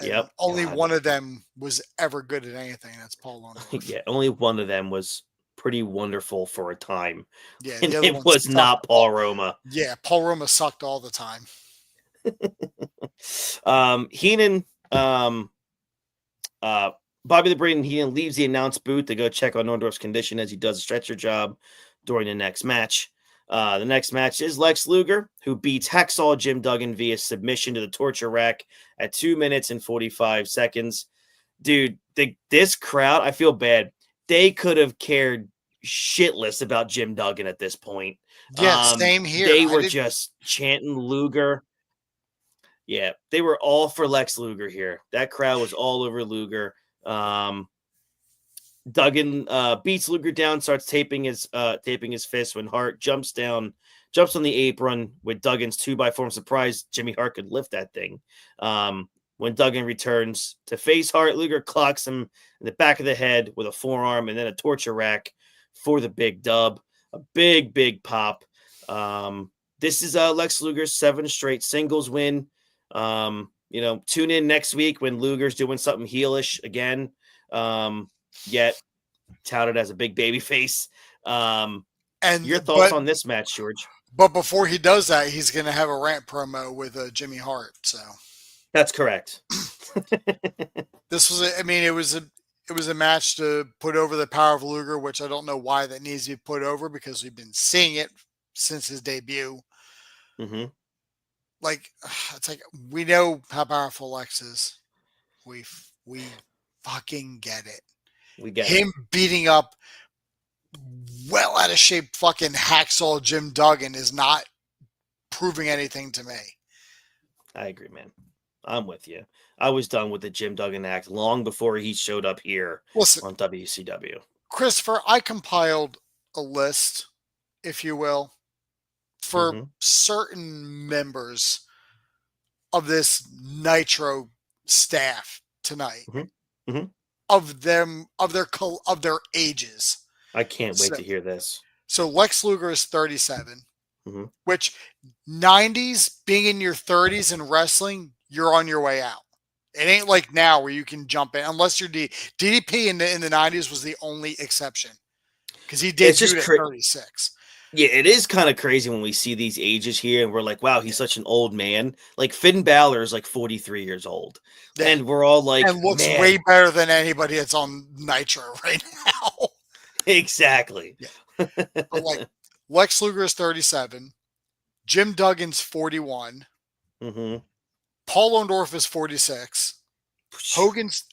And only one of them was ever good at anything. That's Paul Orndorff.
Yeah, only one of them was pretty wonderful for a time.
Yeah,
and it was not Paul Roma.
Yeah, Paul Roma sucked all the time.
Heenan, Bobby the Brain Heenan leaves the announce booth to go check on Orndorff's condition as he does a stretcher job during the next match. The next match is Lex Luger, who beats Hacksaw Jim Duggan via submission to the torture rack at 2 minutes and 45 seconds. Dude, this crowd, I feel bad. They could have cared shitless about Jim Duggan at this point.
Yeah, same here.
They were just chanting Luger. Yeah, they were all for Lex Luger here. That crowd was all over Luger. Duggan beats Luger down, starts taping his fist when Hart jumps on the apron with Duggan's 2x4. I'm surprised Jimmy Hart could lift that thing. When Duggan returns to face Hart, Luger clocks him in the back of the head with a forearm and then a torture rack for the big dub. A big pop. This is Lex Luger's 7 straight singles win. Tune in next week when Luger's doing something heelish again. Yet touted as a big baby face. And your thoughts on this match, George?
But before he does that, he's going to have a rant promo with Jimmy Hart. So
that's correct.
This was, it was a match to put over the power of Luger, which I don't know why that needs to be put over because we've been seeing it since his debut. Like, it's like we know how powerful Lex is. We fucking get it.
We get
Him beating up well out of shape fucking hacksaw Jim Duggan is not proving anything to me.
I agree, man. I'm with you. I was done with the Jim Duggan act long before he showed up here
Listen,
on WCW.
Christopher, I compiled a list, if you will, for certain members of this Nitro staff tonight. Of their ages.
I can't wait to hear this.
So Lex Luger is 37, which 90s, being in your 30s in wrestling, you're on your way out. It ain't like now where you can jump in unless you're DDP in the 90s was the only exception because he did shoot at 36.
Yeah, it is kind of crazy when we see these ages here and we're like, wow, he's such an old man. Like Finn Balor is like 43 years old. Yeah. And we're all like,
and looks way better than anybody that's on Nitro right now.
Exactly.
Yeah. But like Lex Luger is 37. Jim Duggan's 41. Paul Orndorff is 46. Hogan's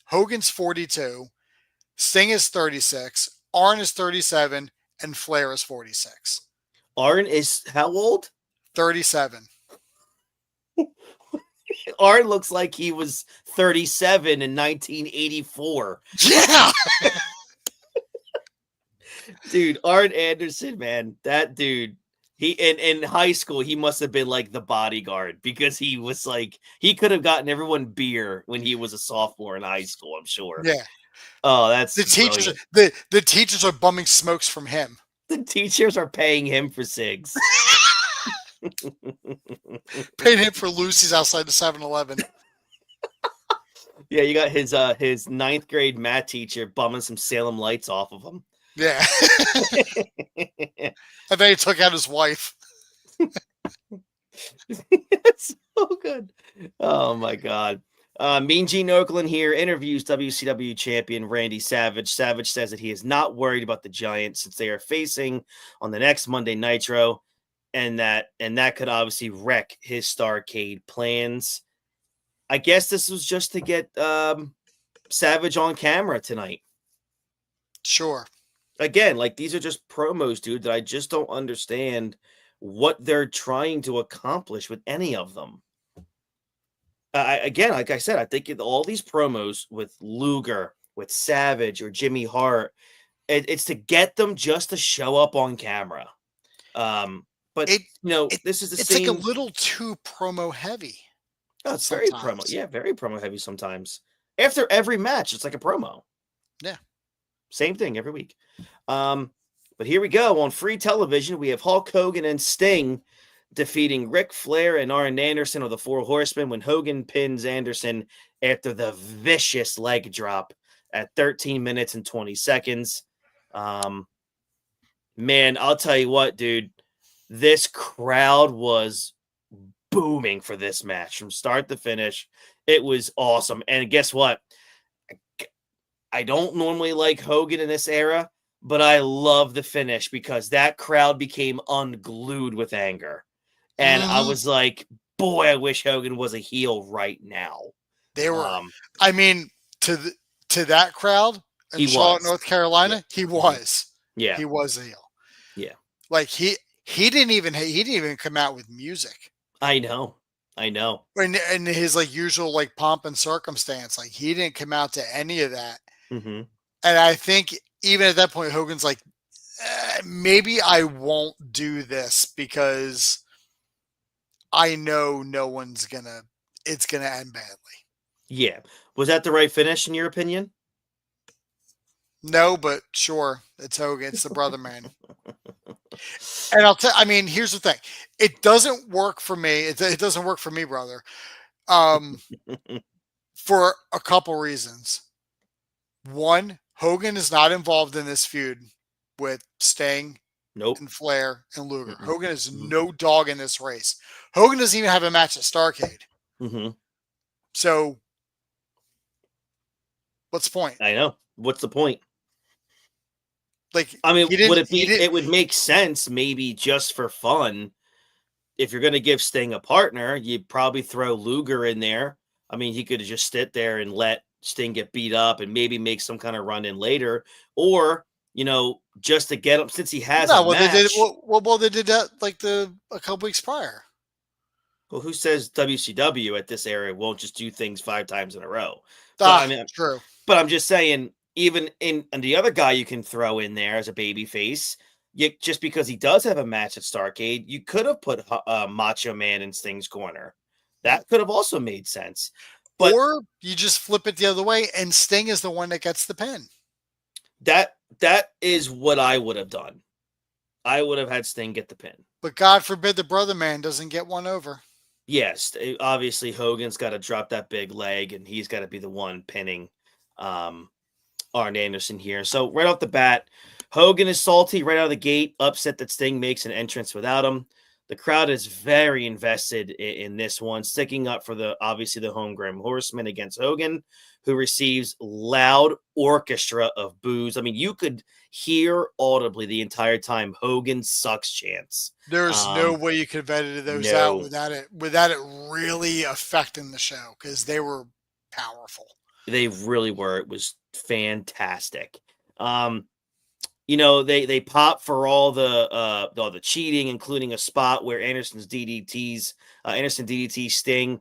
42. Sting is 36. Arn is 37. And Flair is 46.
Arn is how old?
37.
Arn looks like he was 37 in 1984.
Yeah.
Dude, Arn Anderson, man, that dude. He in high school, he must have been like the bodyguard because he was like he could have gotten everyone beer when he was a sophomore in high school, I'm sure.
Yeah.
Oh, that's
the teachers. The teachers are bumming smokes from him.
The teachers are paying him for cigs.
Paying him for Lucy's outside the 7-Eleven.
Yeah, you got his ninth grade math teacher bumming some Salem Lights off of him.
Yeah. And then he took out his wife.
It's so good. Oh my God. Mean Gene Okerlund here interviews WCW champion Randy Savage. Savage says that he is not worried about the Giants since they are facing on the next Monday Nitro, and that could obviously wreck his Starrcade plans. I guess this was just to get Savage on camera tonight.
Sure.
Again, like these are just promos, dude, that I just don't understand what they're trying to accomplish with any of them. Again, like I said, I think all these promos with Luger, with Savage or Jimmy Hart, it's to get them just to show up on camera. But this is the same.
It's like a little too promo heavy.
Oh, it's very promo. Yeah, very promo heavy sometimes. After every match, it's like a promo.
Yeah.
Same thing every week. But here we go. On free television, we have Hulk Hogan and Sting defeating Ric Flair and Arn Anderson of the Four Horsemen when Hogan pins Anderson after the vicious leg drop at 13 minutes and 20 seconds. Man, I'll tell you what, dude. This crowd was booming for this match from start to finish. It was awesome. And guess what? I don't normally like Hogan in this era, but I love the finish because that crowd became unglued with anger. And I was like, boy, I wish Hogan was a heel right now.
They were, I mean, to that crowd in Charlotte, North Carolina, he was.
Yeah.
He was a heel.
Yeah.
Like he didn't even come out with music.
I know.
And his like usual like pomp and circumstance, like he didn't come out to any of that.
Mm-hmm.
And I think even at that point, Hogan's like, maybe I won't do this because I know it's gonna end badly.
Yeah. Was that the right finish in your opinion?
No, but sure. It's Hogan. It's the brother man. And here's the thing. It doesn't work for me. It doesn't work for me, brother. For a couple reasons. One, Hogan is not involved in this feud with Sting, and Flair, and Luger. Mm-hmm. Hogan is no dog in this race. Hogan doesn't even have a match at Starrcade.
Mm-hmm.
So, what's the point?
I know. What's the point?
Like,
I mean, it would make sense maybe just for fun. If you're going to give Sting a partner, you'd probably throw Luger in there. I mean, he could just sit there and let Sting get beat up and maybe make some kind of run in later, or just to get him since he has a match.
They did that like a couple weeks prior.
Well, who says WCW at this area won't just do things 5 times in a row?
True.
But I'm just saying, even and the other guy you can throw in there as a babyface, just because he does have a match at Starrcade, you could have put Macho Man in Sting's corner. That could have also made sense.
Or you just flip it the other way, and Sting is the one that gets the pin.
That is what I would have done. I would have had Sting get the pin. But
God forbid the brother man doesn't get one over.
Yes, obviously Hogan's got to drop that big leg, and he's got to be the one pinning Arn Anderson here. So right off the bat, Hogan is salty right out of the gate, upset that Sting makes an entrance without him. The crowd is very invested in this one, sticking up for the homegrown Horseman against Hogan, who receives loud orchestra of boos. I mean, you could hear audibly the entire time Hogan sucks chants.
There's no way you could have edited those out without it really affecting the show, because they were powerful.
They really were. It was fantastic. They pop for all the cheating, including a spot where Anderson DDTs Sting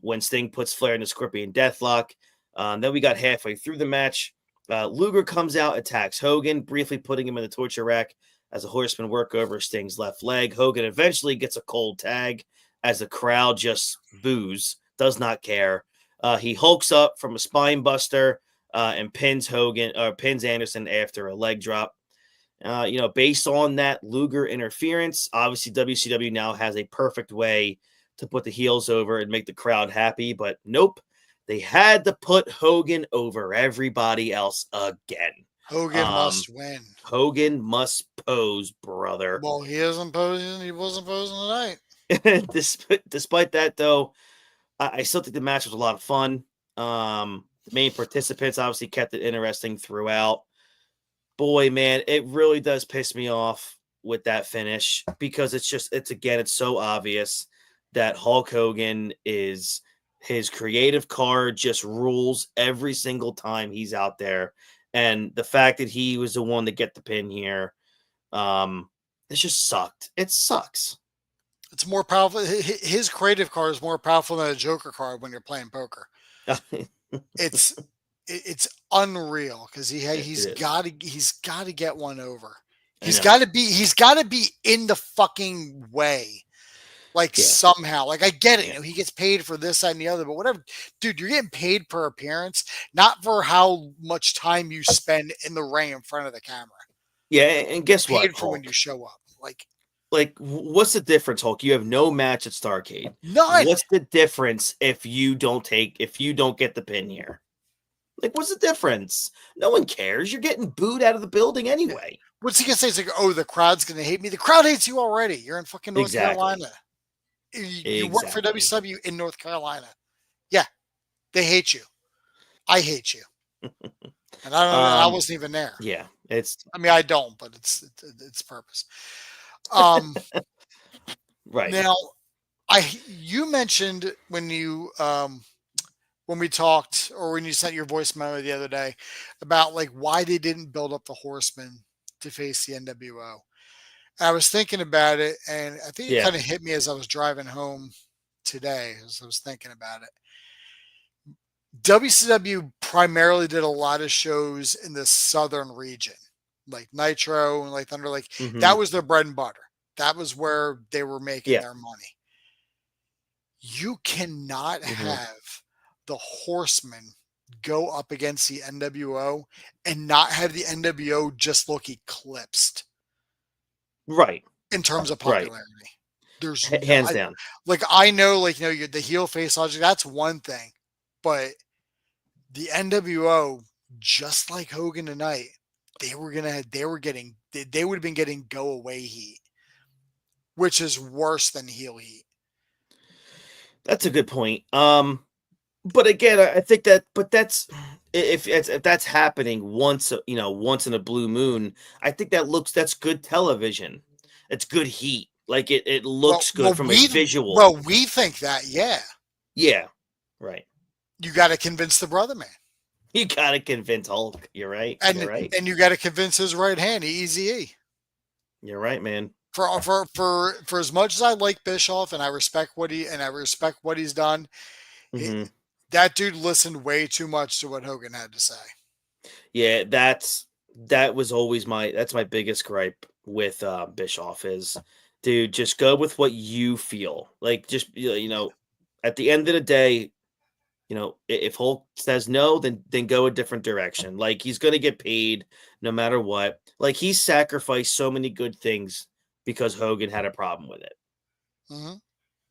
when Sting puts Flair in the Scorpion Deathlock. Then we got halfway through the match. Luger comes out, attacks Hogan, briefly putting him in the torture rack as the Horsemen work over Sting's left leg. Hogan eventually gets a cold tag as the crowd just boos, does not care. He hulks up from a spine buster and pins Anderson after a leg drop. Based on that Luger interference, obviously WCW now has a perfect way to put the heels over and make the crowd happy, but nope. They had to put Hogan over everybody else again.
Hogan must win.
Hogan must pose, brother.
Well, he isn't posing. He wasn't posing tonight.
Despite that, though, I still think the match was a lot of fun. The main participants obviously kept it interesting throughout. Boy, man, it really does piss me off with that finish, because it's so obvious that Hulk Hogan is his creative card, just rules every single time he's out there. And the fact that he was the one to get the pin here, it just sucked. It sucks.
It's more powerful. His creative card is more powerful than a Joker card when you're playing poker. It's unreal, because he's got to get one over. He's got to be in the fucking way. Somehow, I get it. He gets paid for this, that, and the other, but whatever, dude, you're getting paid per appearance, not for how much time you spend in the ring in front of the camera.
Yeah. And guess what?
Paid for when you show up.
What's the difference, Hulk? You have no match at Starrcade.
None.
What's the difference if you don't get the pin here? What's the difference? No one cares. You're getting booed out of the building anyway.
What's he gonna say? It's the crowd's gonna hate me. The crowd hates you already. You're in fucking North Carolina. You work for WCW in North Carolina. Yeah, they hate you. I hate you. And I don't know. I wasn't even there.
Yeah,
I don't, but it's purpose.
Right
now, you mentioned when we talked, or when you sent your voice memo the other day, about why they didn't build up the Horsemen to face the NWO. I was thinking about it, and I think it kind of hit me as I was driving home today, as I was thinking about it. WCW primarily did a lot of shows in the southern region, like Nitro and like Thunder. That was their bread and butter. That was where they were making their money. You cannot have the Horsemen go up against the NWO and not have the NWO just look eclipsed.
Right.
In terms of popularity. Right. There's
hands down.
I know, the heel face logic, that's one thing. But the NWO, just like Hogan tonight, they would have been getting go away heat, which is worse than heel heat.
That's a good point. But again, I think that's if that's happening once in a blue moon, I think that's good television. It's good heat. It looks good from a visual.
Well, we think that, yeah.
Yeah. Right.
You got to convince the brother man.
You gotta convince Hulk. You're right.
And
You're right.
and you got to convince his right hand, Eazy-E.
You're right, man.
For as much as I like Bischoff and I respect what he's done,
Mhm.
that dude listened way too much to what Hogan had to say.
Yeah, that was always that's my biggest gripe with Bischoff is, dude, just go with what you feel. Like, just at the end of the day, if Hulk says no, then go a different direction. Like, he's gonna get paid no matter what. Like, he sacrificed so many good things because Hogan had a problem with it.
Mm-hmm.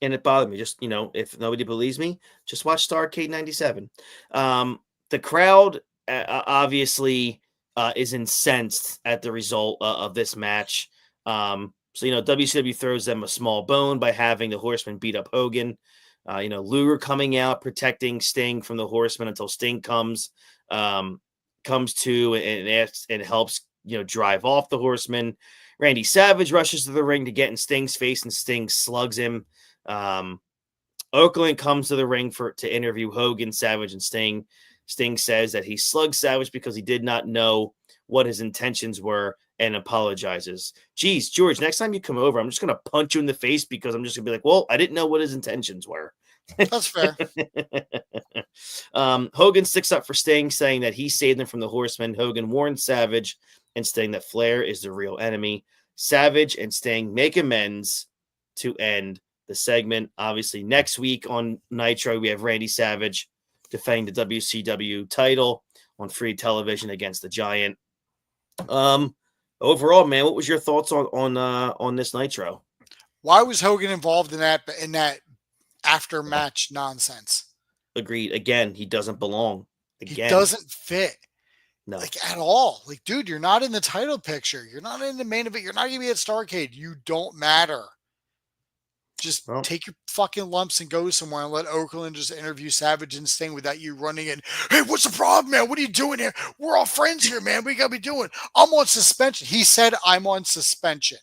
And it bothered me. Just, if nobody believes me, just watch Starrcade 97. The crowd obviously is incensed at the result of this match. WCW throws them a small bone by having the Horsemen beat up Hogan. Luger coming out, protecting Sting from the Horsemen until Sting comes to and helps, drive off the Horsemen. Randy Savage rushes to the ring to get in Sting's face, and Sting slugs him. Okerlund comes to the ring to interview Hogan, Savage, and Sting. Sting says that he slugged Savage because he did not know what his intentions were and apologizes. Geez, George, next time you come over, I'm just going to punch you in the face because I'm just going to be like, well, I didn't know what his intentions were.
That's fair.
Hogan sticks up for Sting, saying that he saved him from the Horsemen. Hogan warns Savage and Sting that Flair is the real enemy. Savage and Sting make amends to end the segment. Obviously, next week on Nitro, we have Randy Savage defending the WCW title on free television against the Giant. Overall, man, what was your thoughts on this Nitro?
Why was Hogan involved in that after match nonsense?
Agreed. Again, he doesn't belong. Again,
he doesn't fit.
No,
like at all. Like, dude, you're not in the title picture. You're not in the main event. You're not going to be at Starrcade. You don't matter. Just take your fucking lumps and go somewhere and let Okerlund just interview Savage and Sting without you running in. Hey, what's the problem, man? What are you doing here? We're all friends here, man. What you got to be doing? I'm on suspension. He said, I'm on suspension.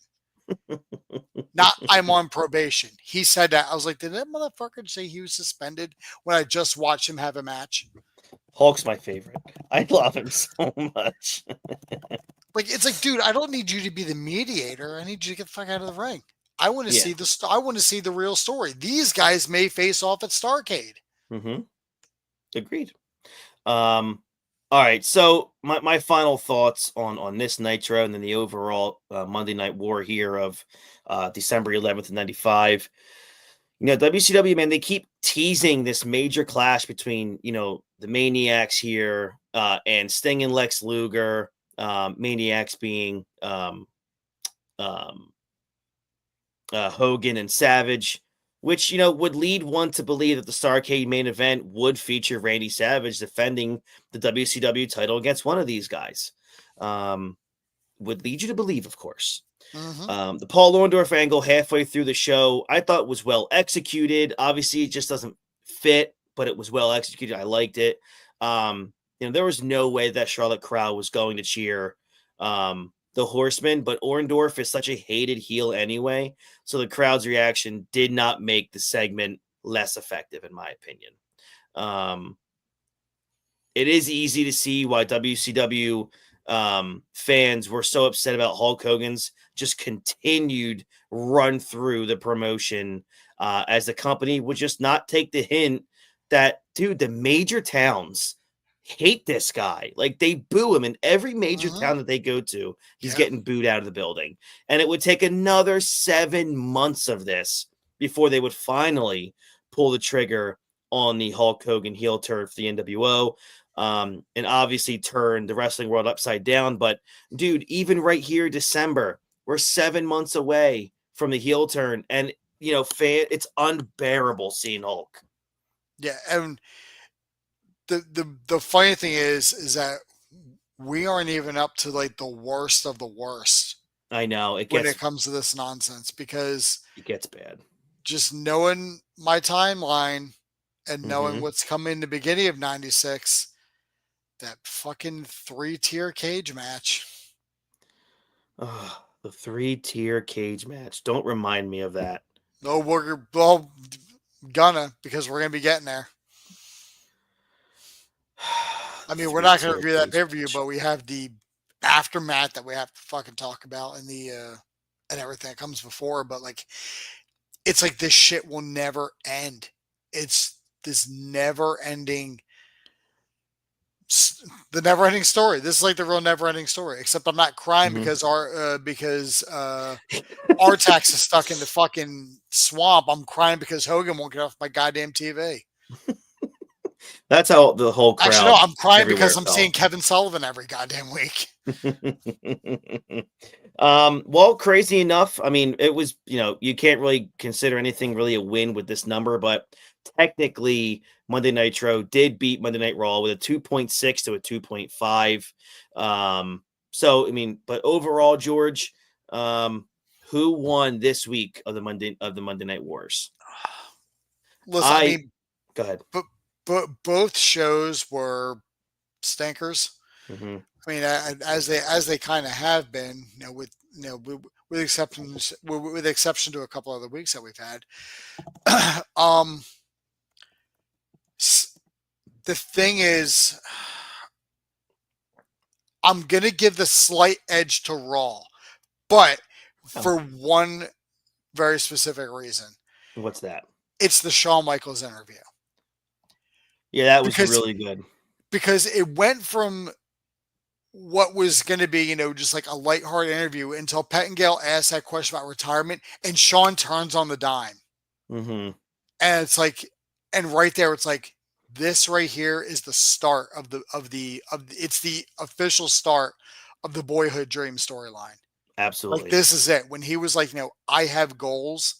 Not I'm on probation. He said that. I was like, did that motherfucker say he was suspended when I just watched him have a match?
Hulk's my favorite. I love him so much.
It's like, dude, I don't need you to be the mediator. I need you to get the fuck out of the ring. I want to see I want to see the real story. These guys may face off at Starrcade.
Mm-hmm. Agreed. All right. So my final thoughts on this Nitro and then the overall Monday Night War here of December 11th of 95. WCW, man, they keep teasing this major clash between, the Maniacs here and Sting and Lex Luger. Maniacs being Hogan and Savage, which, would lead one to believe that the Starrcade main event would feature Randy Savage defending the WCW title against one of these guys. Would lead you to believe, of course.
Mm-hmm.
The Paul Orndorff angle halfway through the show, I thought was well executed. Obviously, it just doesn't fit, but it was well executed. I liked it. There was no way that Charlotte crowd was going to cheer the Horsemen, but Orndorff is such a hated heel anyway, so the crowd's reaction did not make the segment less effective, in my opinion. It is easy to see why WCW fans were so upset about Hulk Hogan's just continued run through the promotion as the company would just not take the hint that, dude, the major towns hate this guy. Like, they boo him in every major town that they go to. He's getting booed out of the building. And it would take another 7 months of this before they would finally pull the trigger on the Hulk Hogan heel turn for the NWO. And obviously turn the wrestling world upside down. But, dude, even right here, December, we're 7 months away from the heel turn. And, it's unbearable seeing Hulk.
Yeah, and the funny thing is that we aren't even up to like the worst of the worst.
I know
when it comes to this nonsense, because
it gets bad.
Just knowing my timeline and knowing what's coming in the beginning of 96, that fucking 3-tier cage match.
Oh, the 3-tier cage match. Don't remind me of that.
No, because we're gonna be getting there. I mean, we're not going to review that pay-per-view, but we have the aftermath that we have to fucking talk about and the and everything that comes before. But like, it's like this shit will never end. It's this never-ending, the never-ending story. This is like the real never-ending story. Except I'm not crying because Artax is stuck in the fucking swamp. I'm crying because Hogan won't get off my goddamn TV.
That's how the whole crowd.
Actually, no, I'm crying because I'm
felt.
seeing Kevin Sullivan every goddamn week.
Well, crazy enough, I mean, it was, you can't really consider anything really a win with this number, but technically Monday Nitro did beat Monday Night Raw with a 2.6 to a 2.5. So, I mean, but overall, George, who won this week of the Monday Night Wars?
Listen, I mean,
go ahead.
But both shows were stinkers.
Mm-hmm.
I mean, as they kind of have been, with exception to a couple other weeks that we've had. The thing is, I'm gonna give the slight edge to Raw, but for one very specific reason.
What's that?
It's the Shawn Michaels interview.
Yeah, that was really good.
Because it went from what was going to be, just like a lighthearted interview until Pettengill asked that question about retirement and Shawn turns on the dime.
Mm-hmm.
And it's like, and right there, it's like, this right here is the start it's the official start of the Boyhood Dream storyline.
Absolutely.
Like, this is it. When he was like, I have goals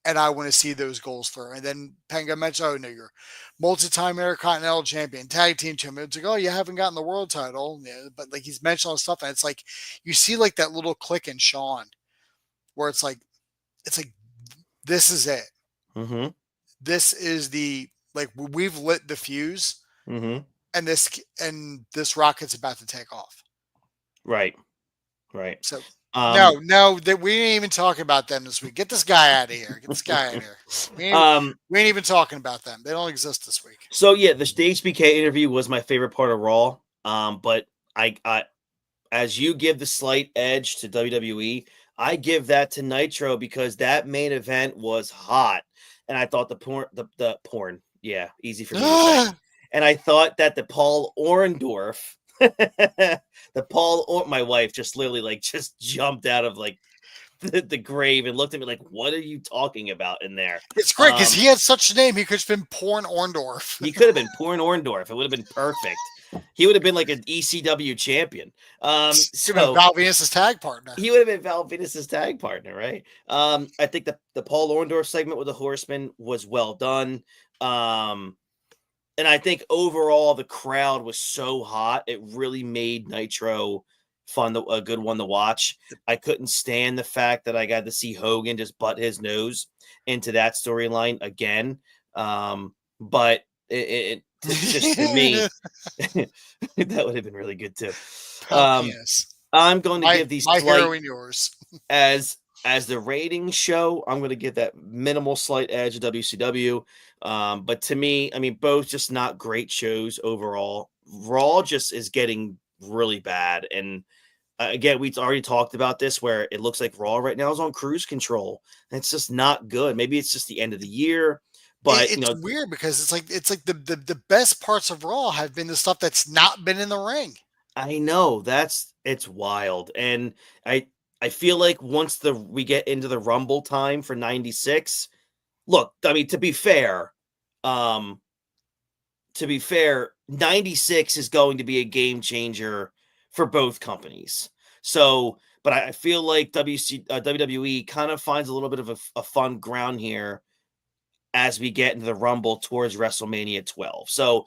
and I want to see those goals through. And then Pettengill mentioned, you're multi-time Intercontinental Champion, Tag Team Champion. It's like, you haven't gotten the world title. Yeah, but like, he's mentioned all this stuff. And it's like, you see like that little click in Shawn where it's like, this is it.
Mm-hmm.
This is we've lit the fuse,
mm-hmm.
and this rocket's about to take off.
Right.
So no, that we ain't even talking about them this week. Get this guy out of here. Get this guy out of here. We ain't even talking about them. They don't exist this week.
So yeah, the HBK interview was my favorite part of Raw. But I as you give the slight edge to WWE, I give that to Nitro because that main event was hot, and I thought the porn, yeah, easy for me to say. And I thought that the Paul Orndorff. My wife just literally just jumped out of the grave and looked at me like, what are you talking about in there?
It's great because he had such a name. He could have been Porn Orndorff.
He could have been Porn Orndorff. It would have been perfect. He would have been like an ECW champion. So
Val Venus's tag partner.
He would have been Val Venus's tag partner, right? I think the Paul Orndorff segment with the Horseman was well done. And I think overall the crowd was so hot, it really made Nitro a good one to watch. I couldn't stand the fact that I got to see Hogan just butt his nose into that storyline again. But it just to me, that would have been really good too.
Yes.
I'm going to give these
hero and yours
as the ratings show. I'm going to give that minimal slight edge to WCW. But to me, I mean, both just not great shows overall. Raw just is getting really bad. And again, we've already talked about this where it looks like Raw right now is on cruise control. And it's just not good. Maybe it's just the end of the year. But
it's weird because it's like the best parts of Raw have been the stuff that's not been in the ring.
I know it's wild. And I feel like once we get into the Rumble time for 96, look, I mean, to be fair, 96 is going to be a game changer for both companies. So, but I feel like WWE kind of finds a little bit of a fun ground here as we get into the Rumble towards WrestleMania 12. So,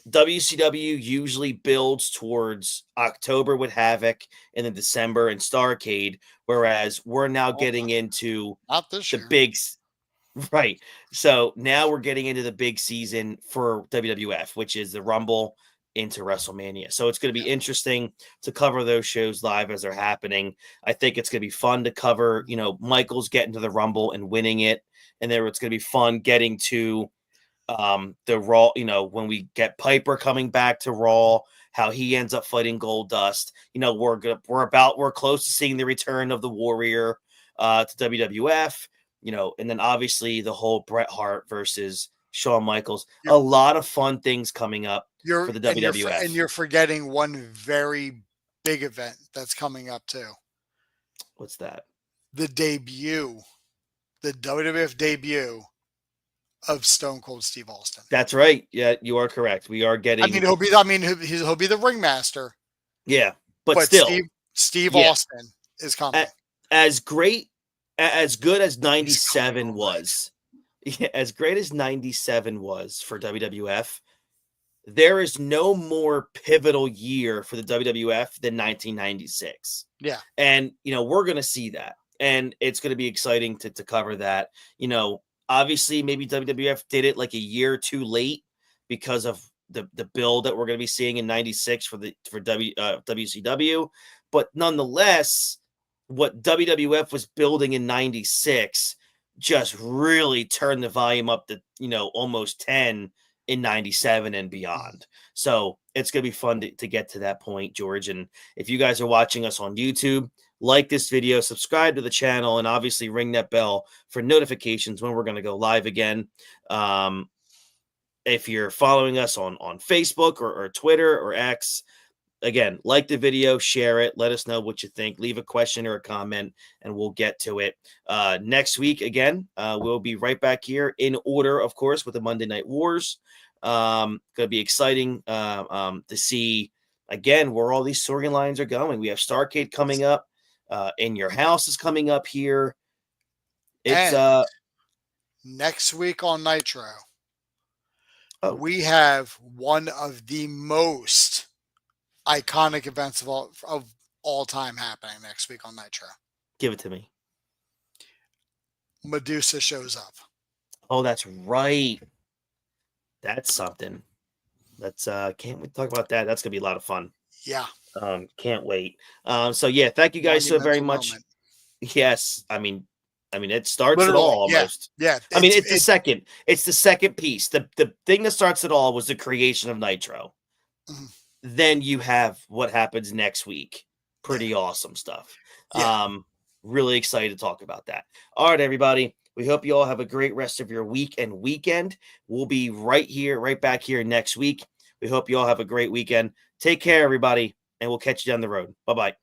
WCW usually builds towards October with Havoc and then December and Starrcade, whereas we're now getting into the big, right. So now we're getting into the big season for WWF, which is the Rumble into WrestleMania. So it's going to be interesting to cover those shows live as they're happening. I think it's going to be fun to cover, Michaels getting to the Rumble and winning it. And then it's going to be fun getting to The Raw, when we get Piper coming back to Raw, how he ends up fighting Goldust. We're close to seeing the return of the Warrior to WWF. And then obviously the whole Bret Hart versus Shawn Michaels. A lot of fun things coming up for the WWF.
And you're forgetting one very big event that's coming up too.
What's that?
The WWF debut of Stone Cold Steve Austin.
That's right. Yeah, you are correct. We are getting.
He'll be the ringmaster.
Yeah, but still,
Steve Austin is coming.
As good as 97 was. Yeah, as great as 97 was for WWF, there is no more pivotal year for the WWF than 1996.
Yeah.
And, we're going to see that. And it's going to be exciting to cover that. Obviously, maybe WWF did it like a year too late because of the build that we're going to be seeing in 96 for WCW. But nonetheless, what WWF was building in 96 just really turned the volume up to, almost 10 in 97 and beyond. So it's going to be fun to get to that point, George. And if you guys are watching us on YouTube, like this video, subscribe to the channel, and obviously ring that bell for notifications when we're going to go live again. If you're following us on Facebook or Twitter or X, again, like the video, share it, let us know what you think, leave a question or a comment, and we'll get to it. Next week, again, we'll be right back here in order, of course, with the Monday Night Wars. Going to be exciting to see, again, where all these storylines are going. We have Starrcade coming up. In Your House is coming up here. It's
next week on Nitro. We have one of the most iconic events of all time happening next week on Nitro.
Give it to me.
Medusa shows up.
Oh, that's right. That's something. That's can't we talk about that? That's gonna be a lot of fun.
Yeah.
Can't wait. So yeah, thank you guys so very much. Moment. Yes, I mean, it starts
Literally,
it all almost.
Yeah.
It's the second piece. The thing that starts it all was the creation of Nitro. Mm-hmm. Then you have what happens next week. Pretty awesome stuff. Yeah. Really excited to talk about that. All right, everybody. We hope you all have a great rest of your week and weekend. We'll be right back here next week. We hope you all have a great weekend. Take care, everybody, and we'll catch you down the road. Bye-bye.